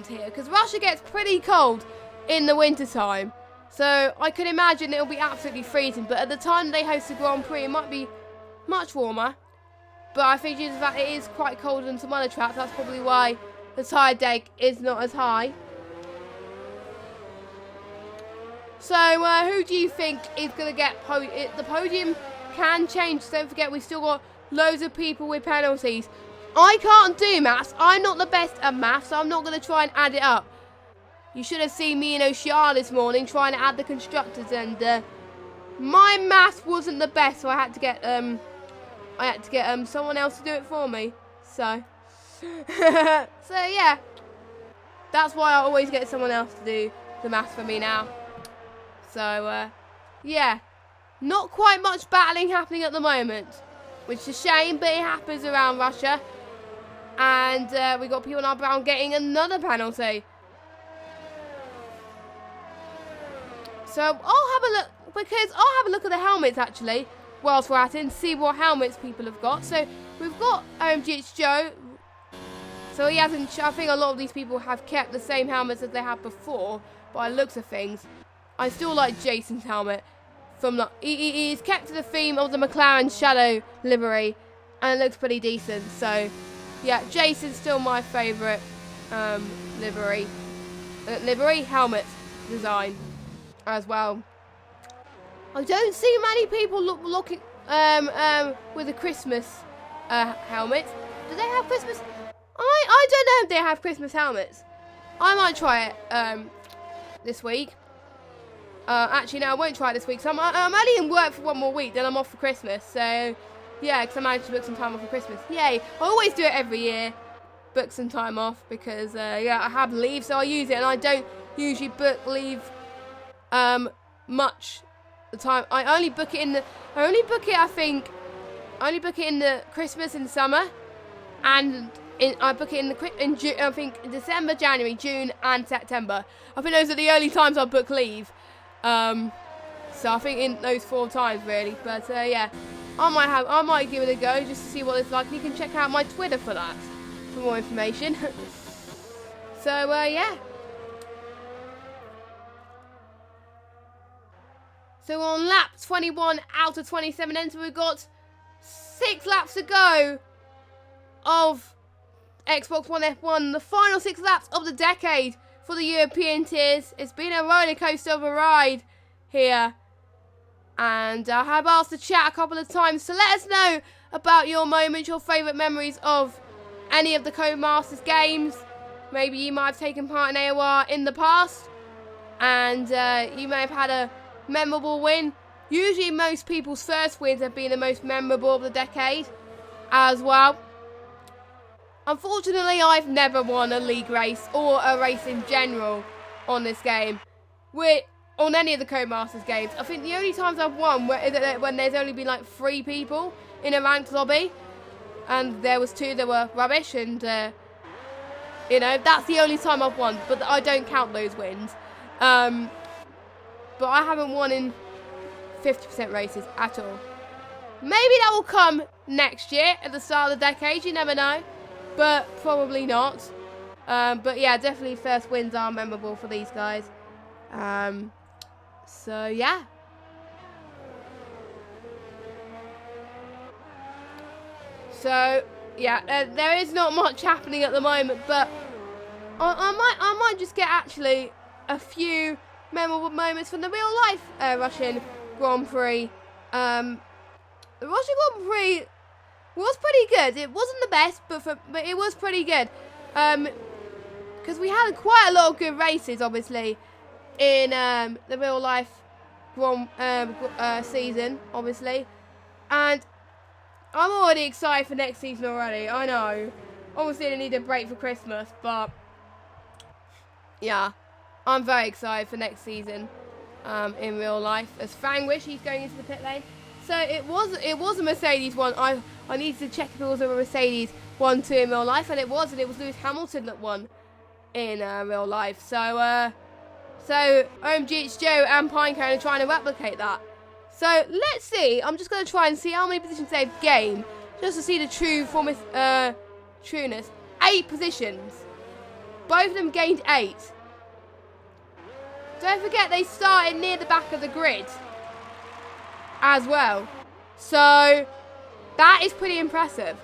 here. Because Russia gets pretty cold in the wintertime. So I can imagine it'll be absolutely freezing. But at the time they host the Grand Prix, it might be much warmer. But I think due to the fact it is quite cold on some other tracks, that's probably why the tire deck is not as high. So who do you think is going to get the podium? Can change. Don't forget, we still got loads of people with penalties. I can't do maths. I'm not the best at maths, so I'm not going to try and add it up. You should have seen me and Oshia this morning trying to add the constructors, and my maths wasn't the best, so I had to get someone else to do it for me. So, so yeah, that's why I always get someone else to do the maths for me now. So, yeah. Not quite much battling happening at the moment, which is a shame, but it happens around Russia. And we got P1R Brown getting another penalty. So I'll have a look, because I'll have a look at the helmets actually, whilst we're at it, and see what helmets people have got. So we've got OMGH Joe. So he hasn't, I think a lot of these people have kept the same helmets as they had before, by the looks of things. I still like Jason's helmet. He's kept to the theme of the McLaren Shadow livery, and it looks pretty decent. So yeah, Jason's still my favourite livery helmet design as well. I don't see many people looking with a Christmas helmet. Do they have Christmas? I don't know if they have Christmas helmets. I might try it this week. Actually, no, I won't try it this week. So I'm only in work for 1 more week, then I'm off for Christmas. So, yeah, because I managed to book some time off for Christmas. Yay! I always do it every year. Book some time off because, yeah, I have leave, so I use it. And I don't usually book leave much the time. I only book it in the... I only book it in the Christmas and summer. And... I book it in December, January, June, and September. I think those are the only times I book leave. So I think in those 4 times really. But yeah, I might give it a go just to see what it's like. You can check out my Twitter for that for more information. So yeah. So on lap 21 out of 27 ends, we've got 6 laps to go of Xbox One F1, the final 6 laps of the decade for the European tiers. It's been a roller coaster of a ride here. And I have asked the chat a couple of times to let us know about your moments, your favourite memories of any of the Codemasters games. Maybe you might have taken part in AOR in the past and you may have had a memorable win. Usually most people's first wins have been the most memorable of the decade as well. Unfortunately, I've never won a league race or a race in general on this game. On any of the Codemasters games. I think the only times I've won is when there's only been like 3 people in a ranked lobby. And there was 2 that were rubbish and, you know, that's the only time I've won. But I don't count those wins. But I haven't won in 50% races at all. Maybe that will come next year at the start of the decade. You never know. But probably not. But yeah, definitely first wins are memorable for these guys. So yeah. So yeah, there is not much happening at the moment, but I might just get actually a few memorable moments from the real life Russian Grand Prix. The Russian Grand Prix was pretty good. It wasn't the best, but it was pretty good. Because we had quite a lot of good races, obviously, in the real life season, obviously. And I'm already excited for next season already. I know. Obviously, I need a break for Christmas, but yeah, I'm very excited for next season in real life. As Fangwish, he's going into the pit lane. So it was a Mercedes one. I needed to check if it was a Mercedes 1-2 in real life, and it was Lewis Hamilton that won in real life. So OMG, Joe and Pinecone are trying to replicate that. So let's see. I'm just going to try and see how many positions they've gained, just to see the true trueness. 8 positions. Both of them gained 8. Don't forget they started near the back of the grid as well. So that is pretty impressive.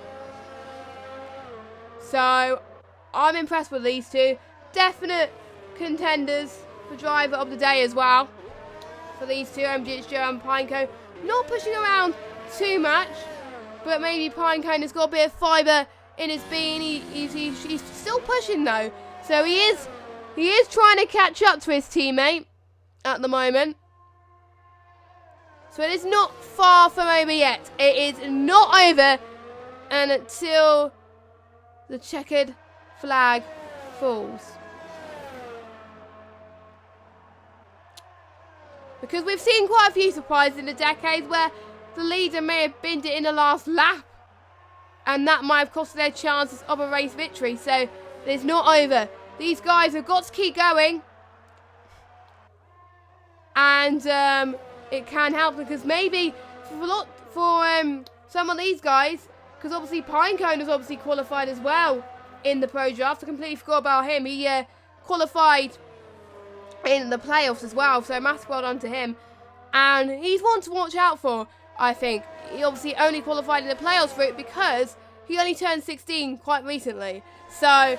So I'm impressed with these 2. Definite contenders for driver of the day as well. For these 2, MGH Joe and Pinecone. Not pushing around too much, but maybe Pinecone has got a bit of fibre in his bean. He's still pushing though. So he is trying to catch up to his teammate at the moment. So it is not far from over yet. It is not over until the checkered flag falls. Because we've seen quite a few surprises in the decade where the leader may have binned it in the last lap. And that might have costed their chances of a race victory. So it's not over. These guys have got to keep going. And it can help because maybe for some of these guys, because obviously Pinecone has obviously qualified as well in the pro draft. I completely forgot about him. He qualified in the playoffs as well, so massive well done to him. And he's one to watch out for, I think. He obviously only qualified in the playoffs for it because he only turned 16 quite recently. So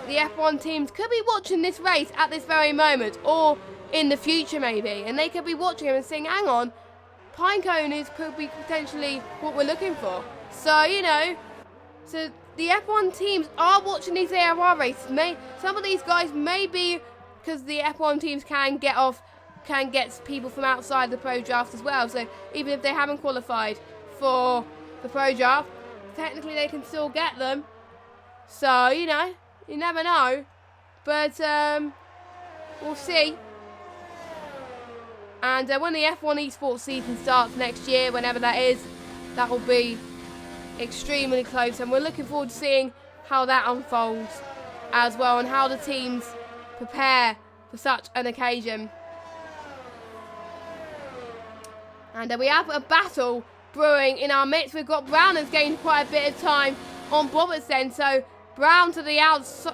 the F1 teams could be watching this race at this very moment, or in the future maybe, and they could be watching him and saying, hang on, Pinecone could be potentially what we're looking for. So, you know, so the F1 teams are watching these ARR races. Some of these guys may be, because the F1 teams can get people from outside the pro draft as well. So even if they haven't qualified for the pro draft, technically they can still get them. So, you know, you never know. But we'll see. And when the F1 esports season starts next year, whenever that is, that will be extremely close. And we're looking forward to seeing how that unfolds as well, and how the teams prepare for such an occasion. And we have a battle brewing in our midst. We've got Brown has gained quite a bit of time on Robertson. So Brown to the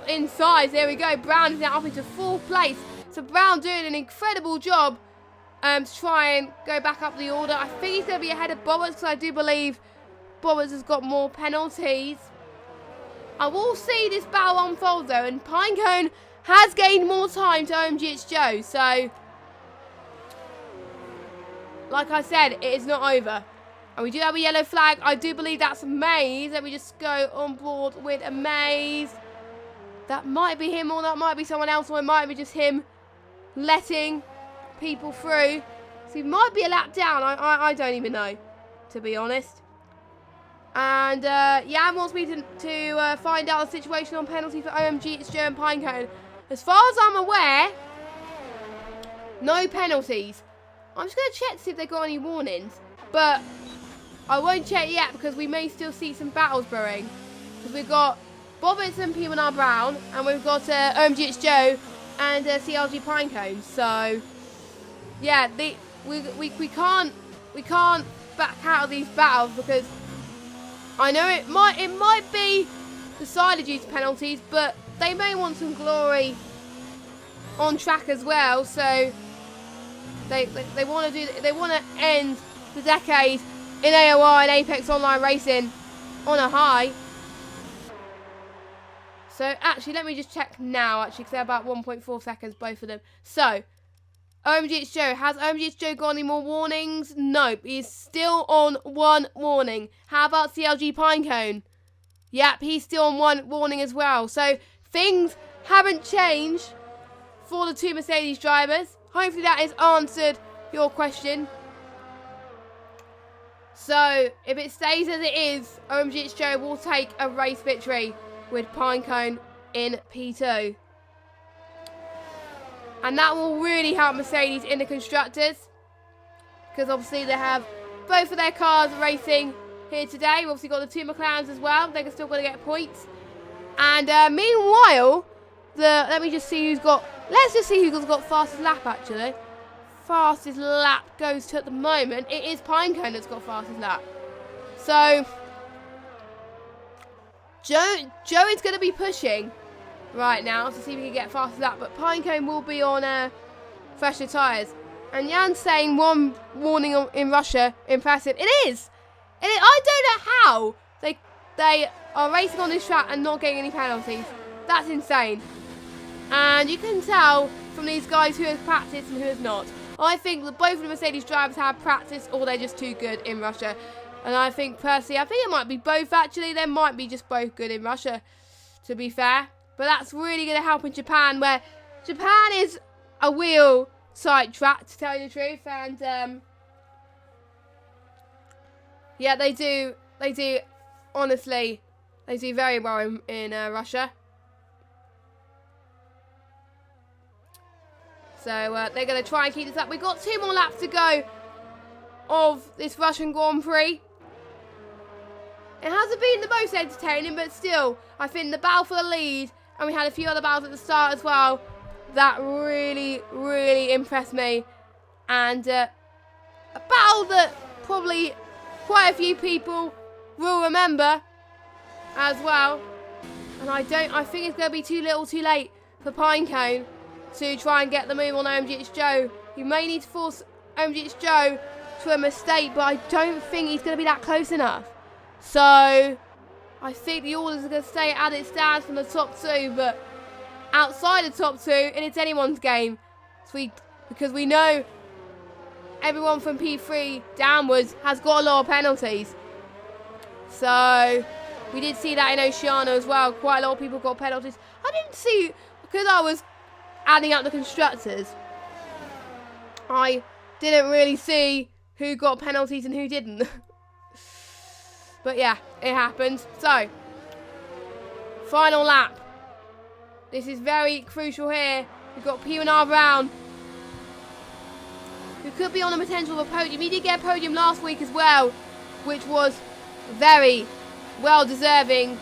inside. There we go. Brown is now up into 4th place. So Brown doing an incredible job to try and go back up the order. I think he's going to be ahead of Bobbers, because I do believe Bobbers has got more penalties. I will see this battle unfold though, and Pinecone has gained more time to OMG Joe. So, like I said, it is not over. And we do have a yellow flag. I do believe that's Maze. Let me just go on board with a Maze. That might be him, or that might be someone else, or it might be just him letting people through. So he might be a lap down. I don't even know, to be honest. And Jan wants me to find out the situation on penalty for OMG Joe and Pinecone. As far as I'm aware, no penalties. I'm just going to check to see if they've got any warnings. But I won't check yet, because we may still see some battles brewing. Because we've got Bobbits and P1R Brown, and we've got OMG Joe and CLG Pinecone. So yeah, we can't back out of these battles, because I know it might be decided due to penalties, but they may want some glory on track as well. So they want to end the decade in AOR and Apex Online Racing on a high. So actually, let me just check now, actually, because they're about 1.4 seconds, both of them. So OMG Joe, has OMG Joe got any more warnings? Nope, he's still on 1 warning. How about CLG Pinecone? Yep, he's still on 1 warning as well. So things haven't changed for the 2 Mercedes drivers. Hopefully that has answered your question. So if it stays as it is, OMG Joe will take a race victory with Pinecone in P2. And that will really help Mercedes in the constructors, because obviously they have both of their cars racing here today. We've obviously got the 2 McLarens as well. They're still going to get points. And meanwhile, let's just see who's got fastest lap, actually. Fastest lap goes to, at the moment, it is Pinecone that's got fastest lap. So Joe is going to be pushing right now to see if we can get fastest lap, but Pinecone will be on fresher tyres. And Jan's saying 1 warning in Russia, impressive. It is. I don't know how they are racing on this track and not getting any penalties. That's insane. And you can tell from these guys who has practiced and who has not. I think that both of the Mercedes drivers have practiced, or they're just too good in Russia. And I think personally, it might be both actually. They might be just both good in Russia, to be fair. But that's really going to help in Japan, where Japan is a wheel-side track, to tell you the truth. And yeah, they do, honestly, they do very well in Russia. So they're going to try and keep this up. We've got 2 more laps to go of this Russian Grand Prix. It hasn't been the most entertaining, but still, I think the battle for the lead, and we had a few other battles at the start as well, that really, really impressed me. And a battle that probably quite a few people will remember as well. And I think it's going to be too little too late for Pinecone to try and get the move on OMG Joe. You may need to force OMG Joe to a mistake, but I don't think he's going to be that close enough. So I think the orders are going to stay as it stands from the top two, but outside the top two, it's anyone's game. Because we know everyone from P3 downwards has got a lot of penalties. So we did see that in Oceania as well. Quite a lot of people got penalties. I didn't see, because I was adding up the constructors, I didn't really see who got penalties and who didn't. But yeah, it happened. So, final lap. This is very crucial here. We've got P1R Brown, who could be on the potential of a podium. He did get a podium last week as well, which was very well deserving.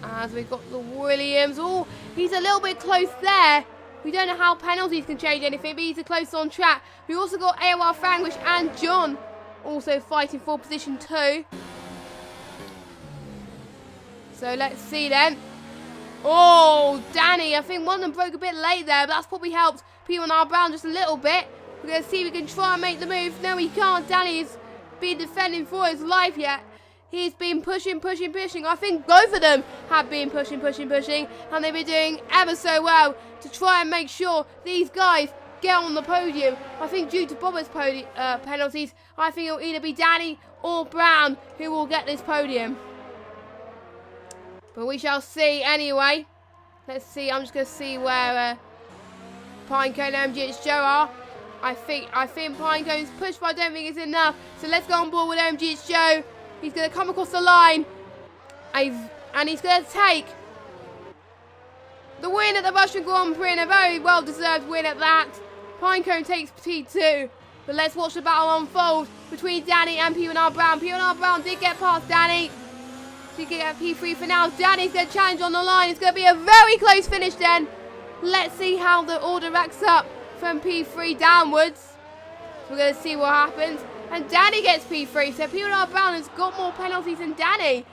As we've got the Williams. Oh, he's a little bit close there. We don't know how penalties can change anything, but he's close on track. We also got AOR Franglish and John also fighting for position 2. So let's see then. Oh, Danny, I think one of them broke a bit late there, but that's probably helped P1R Brown just a little bit. We're going to see if we can try and make the move. No, he can't. Danny's been defending for his life yet. He's been pushing. I think both of them have been pushing. And they've been doing ever so well to try and make sure these guys get on the podium. I think due to Bobbert's penalties, I think it'll either be Danny or Brown who will get this podium. But we shall see anyway. Let's see. I'm just going to see where Pinecone and MGH Joe are. I think Pinecone's pushed, but I don't think it's enough. So let's go on board with MGH Joe. He's going to come across the line. And he's going to take the win at the Russian Grand Prix, and a very well-deserved win at that. Pinecone takes P2. But let's watch the battle unfold between Danny and P1R Brown. P1R Brown did get past Danny. So he can get P3 for now. Danny's going to challenge on the line. It's going to be a very close finish then. Let's see how the order racks up from P3 downwards. So we're going to see what happens. And Danny gets P3. So P1R Brown has got more penalties than Danny.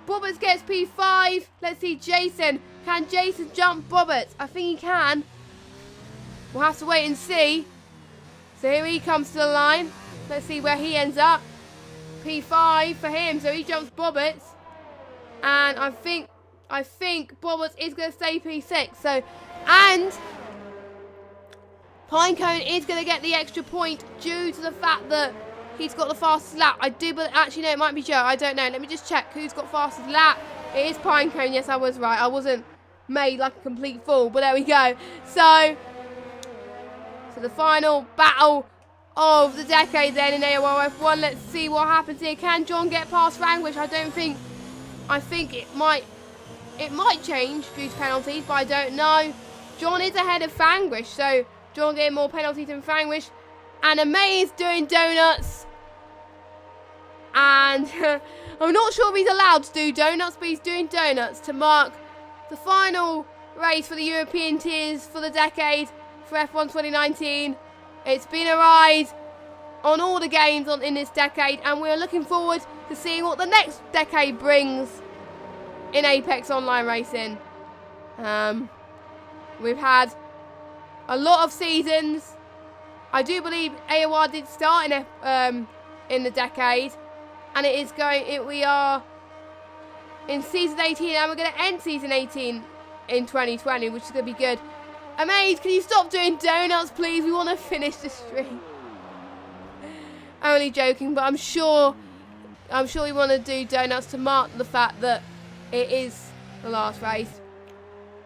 Bobbers gets P5. Let's see Jason. Can Jason jump Bobbers? I think he can. We'll have to wait and see. So here he comes to the line. Let's see where he ends up. P5 for him. So he jumps Bobbers. And I think Bobbers is going to stay P6. So, and Pinecone is going to get the extra point due to the fact that he's got the fastest lap. I do, but actually no, it might be Joe. I don't know. Let me just check who's got fastest lap. It is Pinecone. Yes, I was right. I wasn't made like a complete fool, but there we go. So the final battle of the decade then in AOR F1. Let's see what happens here. Can John get past Franglish? I think it might change due to penalties, but I don't know. John is ahead of Franglish, so John getting more penalties than Franglish. And Amaze doing donuts. And I'm not sure if he's allowed to do donuts, but he's doing donuts to mark the final race for the European tiers for the decade for F1 2019. It's been a ride on all the games in this decade, and we're looking forward to seeing what the next decade brings in Apex Online Racing. We've had a lot of seasons. I do believe AOR did start in the decade, and we are in season 18, and we're going to end season 18 in 2020, which is going to be good. Amaze, can you stop doing donuts, please? We want to finish the stream. Only joking, but I'm sure we want to do donuts to mark the fact that it is the last race.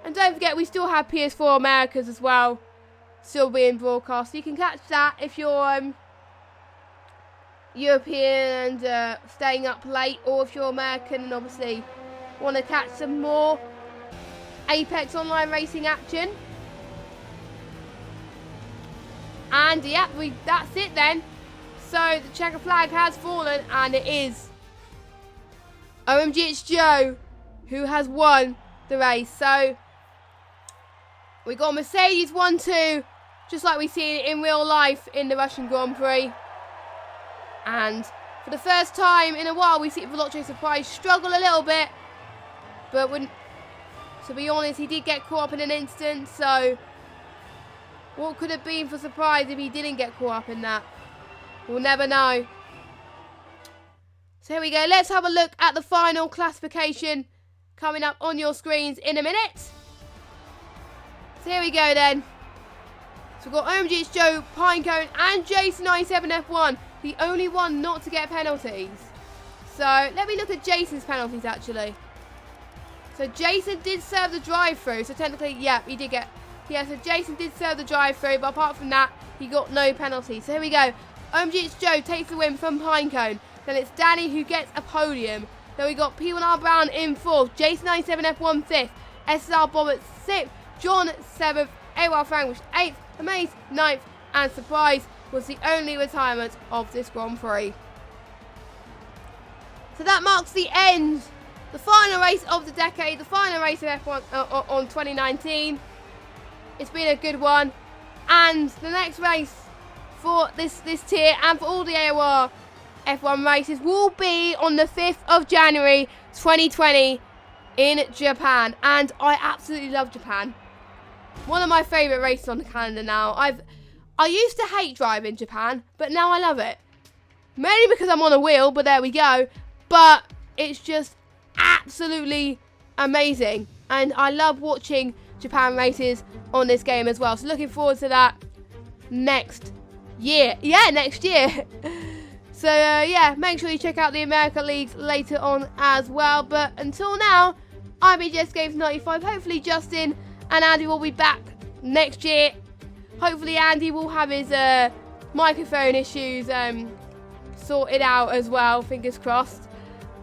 And don't forget, we still have PS4 Americas as well, still being broadcast. So you can catch that if you're European and staying up late, or if you're American and obviously want to catch some more Apex Online Racing action. And yeah, that's it then. So the checker flag has fallen, and it is OMG it's Joe who has won the race. So we got Mercedes 1-2, just like we see it in real life in the Russian Grand Prix. And for the first time in a while, we see Veloce Surprise struggle a little bit. But to be honest, he did get caught up in an instant. So what could have been for Surprise if he didn't get caught up in that? We'll never know. So So here we go. Let's have a look at the final classification coming up on your screens in a minute. So here we go then. So we've got OMG, it's Joe, Pinecone and Jason97F1. The only one not to get penalties. So let me look at Jason's penalties actually. So Jason did serve the drive-through. So technically, yeah, he did get... Yeah, so Jason did serve the drive-through. But apart from that, he got no penalties. So here we go. OMG, it's Joe takes the win from Pinecone. Then it's Danny who gets a podium. Then we got P1R Brown in 4th. Jason97F1 5th. SSR Bob at 6th. John 7th. AWR Frank was 8th. Amaze 9th. And Surprise was the only retirement of this Grand Prix. So that marks the end. The final race of the decade. The final race of F1 on 2019. It's been a good one. And the next race for this tier and for all the AOR F1 races will be on the 5th of January 2020 in Japan. And I absolutely love Japan. One of my favourite races on the calendar now. I used to hate driving Japan, but now I love it. Mainly because I'm on a wheel, but there we go. But it's just absolutely amazing. And I love watching Japan races on this game as well. So looking forward to that next year. Yeah, next year. So, yeah, make sure you check out the America Leagues later on as well. But until now, I've been JessGames95. Hopefully Justin and Andy will be back next year. Hopefully Andy will have his microphone issues sorted out as well. Fingers crossed.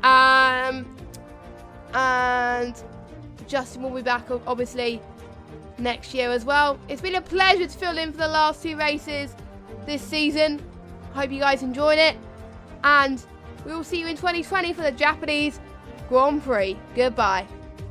And Justin will be back, obviously, next year as well. It's been a pleasure to fill in for the last 2 races this season. Hope you guys enjoyed it. And we will see you in 2020 for the Japanese Grand Prix. Goodbye.